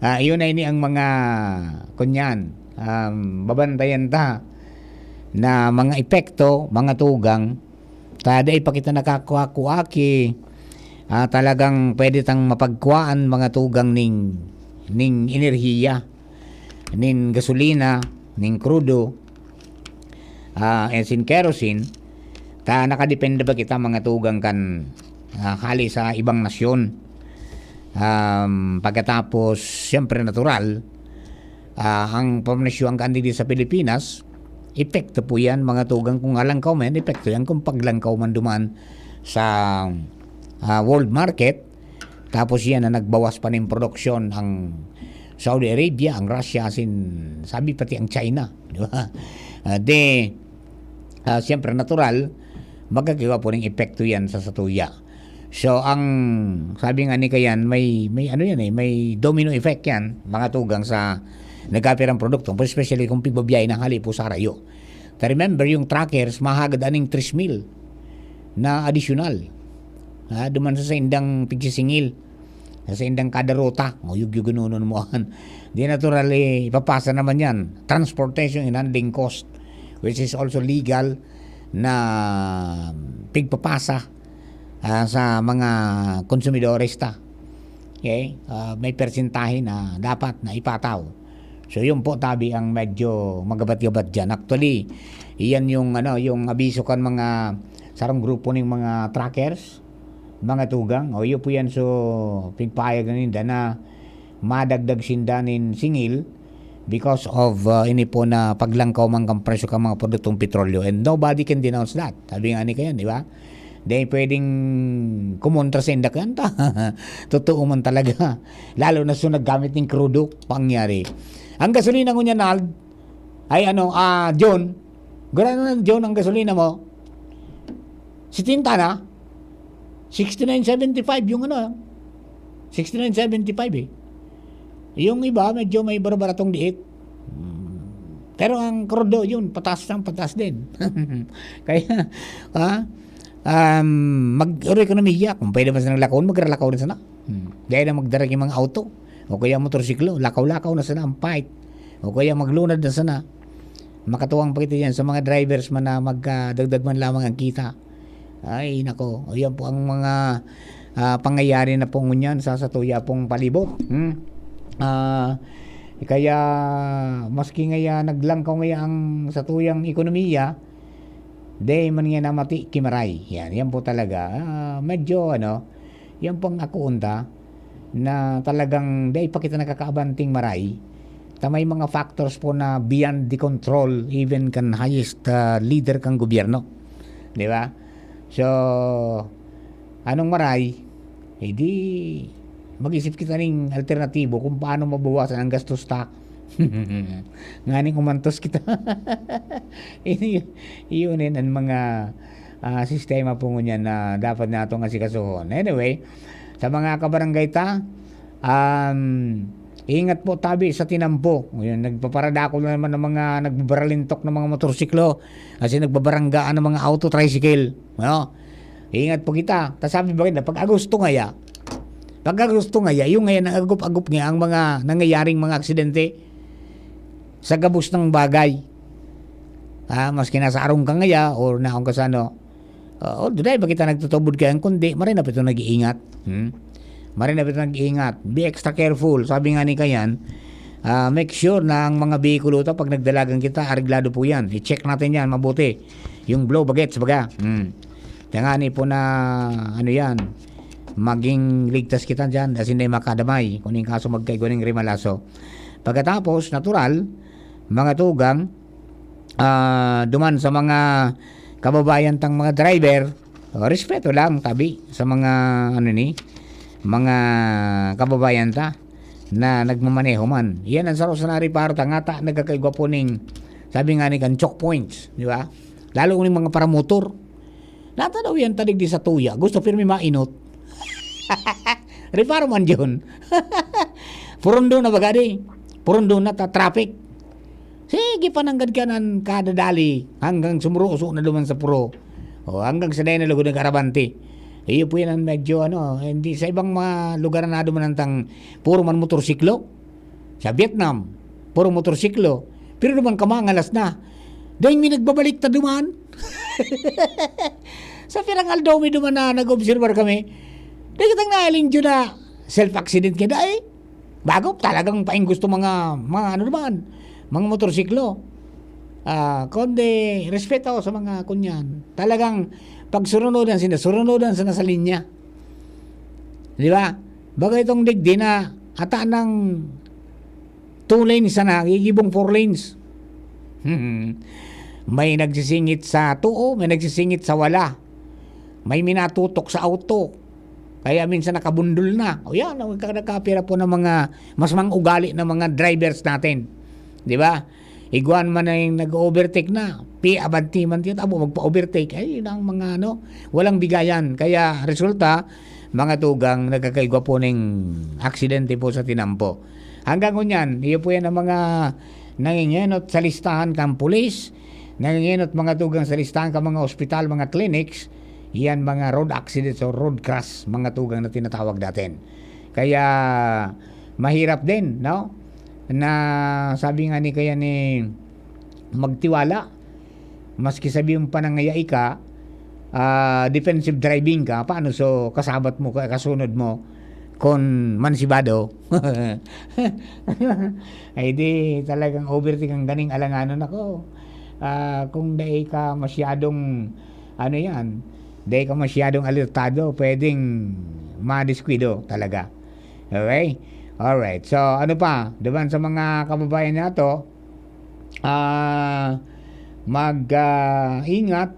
Yun na ini ang mga kunyan babantayan na mga epekto mga tugang dahil pa kita nakakuha-kuaki talagang pwede tang mapagkuhaan mga tugang ning enerhiya ning gasolina ning crudo sin kerosene nakadepende ba kita mga tugang kan hali sa ibang nasyon. Pagkatapos siyempre natural ang pamnasyong kandidi sa Pilipinas epekto po yan mga tugang kung alangkaw man epekto yan kung paglangkaw man duman sa world market tapos yan na nagbawas pa ng produksyon ang Saudi Arabia, ang Russia sabi pati ang China, di ba? Siyempre natural magagawa po ng epekto yan sa satuya. So ang sabi nga ni kayan may may domino effect yan mga tugang sa nagkapirang produkto especially kung pigbabiyay ng hali po sa rayo. Remember yung trackers mahagad aning 3,000 na additional duman sa indang pigsisingil sa indang kada ruta yugyugununon mo di naturally ipapasa naman yan transportation and handling cost which is also legal na pigpapasa sa mga konsumidores okay? May persentahe na dapat na ipataw. So yun po tabi ang medyo magabat-gabat dyan. Actually, iyan yung yung abiso kan mga sarang grupo ng mga trackers, mga tugang. Yun po yan so pigpayag na madagdag sindanin singil because of ini po na paglangkaw man kang presyo ka mga produktong petrolyo and nobody can denounce that. Sabi nga ni kayo, di ba? Dahil pwedeng kumontra sa indak yan totoo man talaga lalo na so naggamit ng crudo pangyari ang gasolina ko niya Nald ay John gano'n na John ang gasolina mo si tinta na 69.75 yung 69.75 yung iba medyo may barabaratong diit pero ang crudo yun patas din kaya mag-ekonomiya kung pwede man sa naglakaw magralakaw na sana dahil na magdarag yung mga auto o kaya motorsiklo lakaw-lakaw na sana ang fight o kaya maglunad na sana makatuwang pakita yan sa mga drivers man na magdagdag man lamang ang kita ay nako yan po ang mga pangyayari na po ngunyan sa satuya pong palibot kaya maski ngaya naglangkaw ngaya ang satuyang ekonomiya day man nga namati kimaray yan po talaga medyo yan pong ako unta na talagang day pa kita nakakaabanting maray may mga factors po na beyond the control even kan highest leader kang gobyerno di ba so anong maray di mag-isip kita ng alternatibo kung paano mabawasan ang gastos nganing umantos kita iunin ang mga sistema po ngunyan na dapat natong asikasuhon. Anyway sa mga kabarangay Ingat po tabi sa tinampo. Ngayon, nagpaparadako na naman ng mga nagbabaralintok ng mga motorsiklo. Kasi nagbabaranggaan ng mga auto, tricycle. No? Ingat po kita. Tapos sabi ba rin, pag Agosto ngaya, yung ngayon, nag-agup-agup nga ang mga nangyayaring mga aksidente sa gabos ng bagay. Maski nasa arong ka ngaya, o naong ka sa ano, doon ba kita nagtutubod kayang kundi, marin na pa ito nag-iingat. Marin na pa ito nag-iingat. Be extra careful. Sabi nga ni Kayan, make sure na ang mga bihikulo ito, pag nagdalagan kita, ariglado po yan. I-check natin yan, mabuti. Yung blow bagets, baga. Tangani po na, ano yan, maging ligtas kita dyan, kasi hindi makadamay. Kuning kaso magkaiguning rimalaso. Pagkatapos, natural, mga tugang, duman sa mga kababayan tang mga driver, respeto lang tabi sa mga mga kababayan ta na nagmamaneho man. Yan ang sarosanari para tangata nagkakaigwa po ning sabi nga ni kan choke points, di ba? Lalo ning mga paramotor. Nata daw yan tadig di sa tuya. Gusto pirmi mainot. Reparo man yun. Purundo na bagadi. Purundo na ta traffic. Sige, pananggad ka ng kadadali hanggang sumuruso na duman sa puro. O hanggang sa na lugod ng Karabante. Iyo po yan ang medyo hindi sa ibang mga lugar na duman ng puro man motorsiklo. Sa Vietnam, puro motorsiklo. Pero duman kamangalas na. Dahil may nagbabalik ta duman. Sa Pirangal daw may duman na nag-observer kami. Dahil kitang naaling dyan na self-accident kita bago talagang paing gusto mga duman. Mga motorsiklo. Kundi respeto sa mga kunyan. Talagang pagsurunodan surunodan sa nasa linya. Di ba? Bagay itong digdi na ata ng 2 lanes na, gigibong 4 lanes. May nagsisingit sa tuo, may nagsisingit sa wala. May minatutok sa auto. Kaya minsan nakabundol na. O yan, nakapira po ng mga mas mga ugali ng mga drivers natin. Di ba? Iguan man na yung nag-overtake na. Abanti man tiyan. Abo, magpa-overtake. Ay, yun ang mga walang bigayan. Kaya, resulta, mga tugang nagkakaigwa po ng aksidente po sa tinampo. Hanggang kunyan, iyo po yan ang mga nangingenot sa listahan kang pulis, nangingenot mga tugang sa listahan kang mga ospital, mga clinics, yan mga road accidents o road crash, mga tugang na tinatawag natin. Kaya, mahirap din, no? Na sabi nga ni kaya ni magtiwala maski sabihin pa nangayai ka defensive driving ka paano so kasabat mo kasunod mo kon mansibado ay di talagang overtake ang ganing alanganon ako kung dahil ka masyadong dahil ka masyadong alertado pwedeng madiskuido talaga. Okay. Alright, so ano pa? Diban sa mga kababayan nato, mag-ingat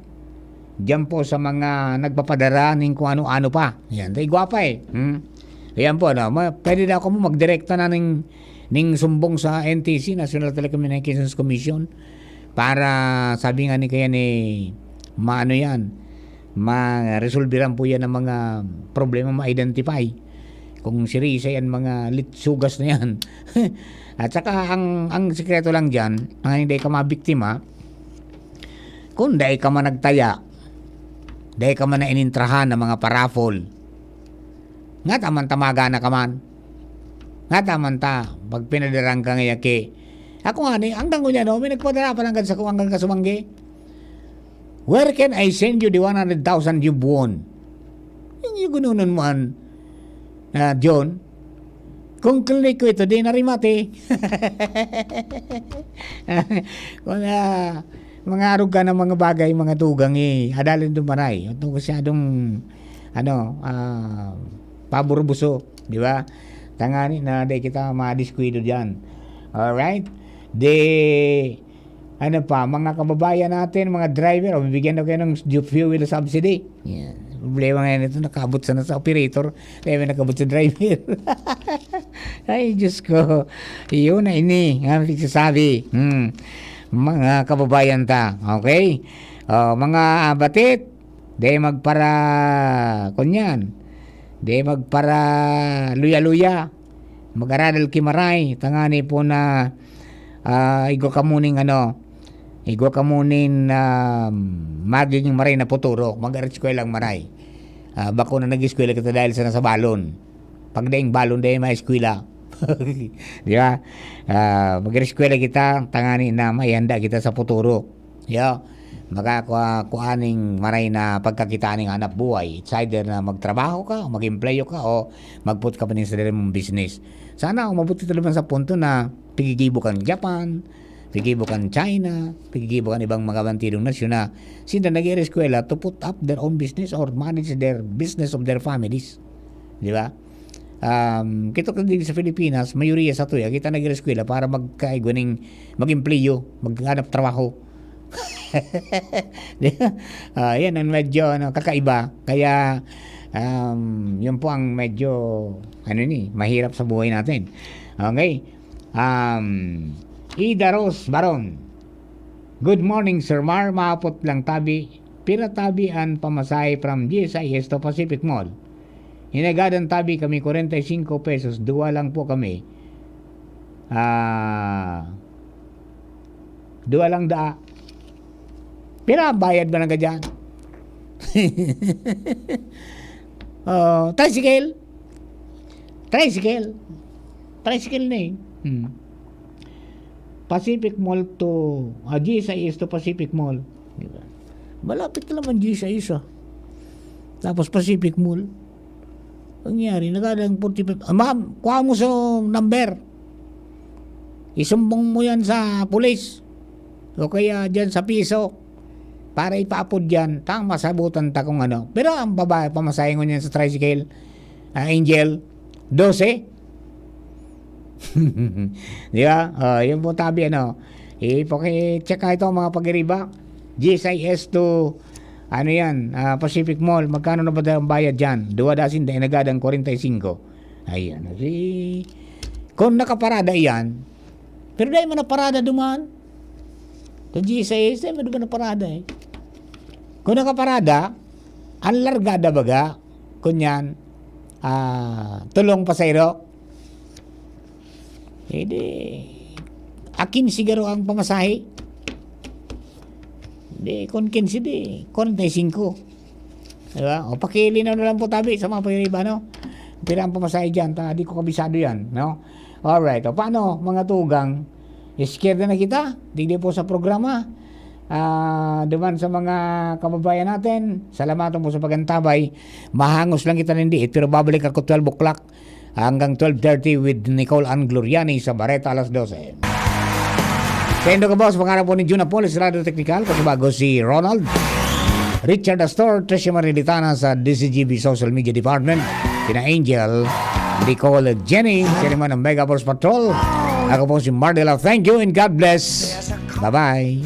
diyan po sa mga nagpapadara ng kung ano-ano pa. Yan, tayo gwapa Ayan po, pwede na ako magdirekta na ng sumbong sa NTC, National Telecommunications Commission, para sabi nga ni kaya ni ma-resolveran po yan ng mga problema ma-identify. Kung sirisa yan mga litsugas na yan. At saka ang sikreto lang dyan, ang hindi ka mabiktima, kung dahil ka man nagtaya, dahil ka man na inintrahan ng mga paraffol, nga taman tamaga na ka man. Nga taman pag pinadarang ka ngayaki. Ako nga hanggang ko niya, may nagpadara pa lang sa kung hanggang kasumanggi. Where can I send you the 100,000 you've won? Yung gununan mo John, kung klinik ko ito, di narimate. Kung mga arog ka ng mga bagay, mga tugang adalin dumaray. Ito kasyadong paburbuso, di ba? Tangani na di kita madiskuido dyan. Alright? Mga kababayan natin, mga driver, bibigyan na kayo ng fuel subsidy. Yeah. Problema ngayon ito, nakabot sa operator, kaya may nakabot sa driver. Ay, Diyos ko. Yun na ang nagsasabi. Mga kababayan ta. Okay? Mga batit, di magpara luya-luya. mag-aradal kimaray, tangani po na igo kamuning magiging maray na puturo, mag-aral-eskwela lang maray. Bako na nag-eskwela kita dahil sa nasa balon. Pag daing balon daing may eskwela. Di ba? Mag-aral-eskwela kita, tangani na may handa kita sa puturo. Makakuaning maray na pagkakitaan ng hanap buhay. It's either na magtrabaho ka, o mag-employo ka, o magput ka pa sa sarili mong business. Sana umabot ito naman sa punto na pigigibo kang Japan, pigigibo kang China, pigigibo kang ibang mga bantirong nasyon na sila nag-eskwela to put up their own business or manage their business of their families. Di ba? Kito ka din sa Pilipinas, mayuriya sa tuya, kita nag-eskwela para mag-employo, maghanap trabaho. Yan ang medyo kakaiba. Kaya yun po ang medyo mahirap sa buhay natin. Okay. Ida Rose Baron, good morning Sir Mar, maapot lang tabi pira tabi an pamasahe from GSIS to Pacific Mall. Hinagadan tabi kami 45 pesos, dua lang po kami. Dua lang daa. Pira bayad ba na ka dyan? Tricycle na Pacific Mall to GSIS to Pacific Mall. Diba? Malapit na naman GSIS Tapos Pacific Mall. Nangyari, nagkadang 45. Ma'am, kuha mo sa number. Isumbong mo yan sa pulis. O kaya dyan sa piso. Para ipaapod dyan. Masabutan ta kung ano. Pero ang babae, pamasahin ko niyan sa tricycle. Angel, 12. Di ba? Yung po tabi, check ka ito mga pag-iriba. GSIS to Pacific Mall. Magkano na ba ang bayad dyan? 2 na inagadang 45. Ayan. Kung nakaparada yan, pero dahil mo na parada dumaan. Sa GSIS, dahil mo na parada Kung nakaparada, ang largada baga, kunyan, tulong pasayro, akin siguro ang pamasahe. Kung 15, 45. Diba? O pakilinaw na lang po tabi sa mga pag-iriba, Pira ang pamasahe dyan, di ko kabisado yan, Alright, o paano mga tugang? Scared na kita? Digdi po sa programa. Duman sa mga kababayan natin, salamatan po sa pagantabay. Mahangos lang kita nindiit, pero babalik ako 12 o'clock hanggang 12:30 with Nicole Ann Gloriani sa Bareta alas 12. Sa Indo Boss, pangarap po ni Juna Polis, Radio Technical, kasabago si Ronald, Richard Astor, Tricia Marilitana sa DCGB Social Media Department, kina Angel, Nicole, Jenny, siya naman ng Mega Force Patrol. Ako po si Mardela. Thank you and God bless. Bye-bye.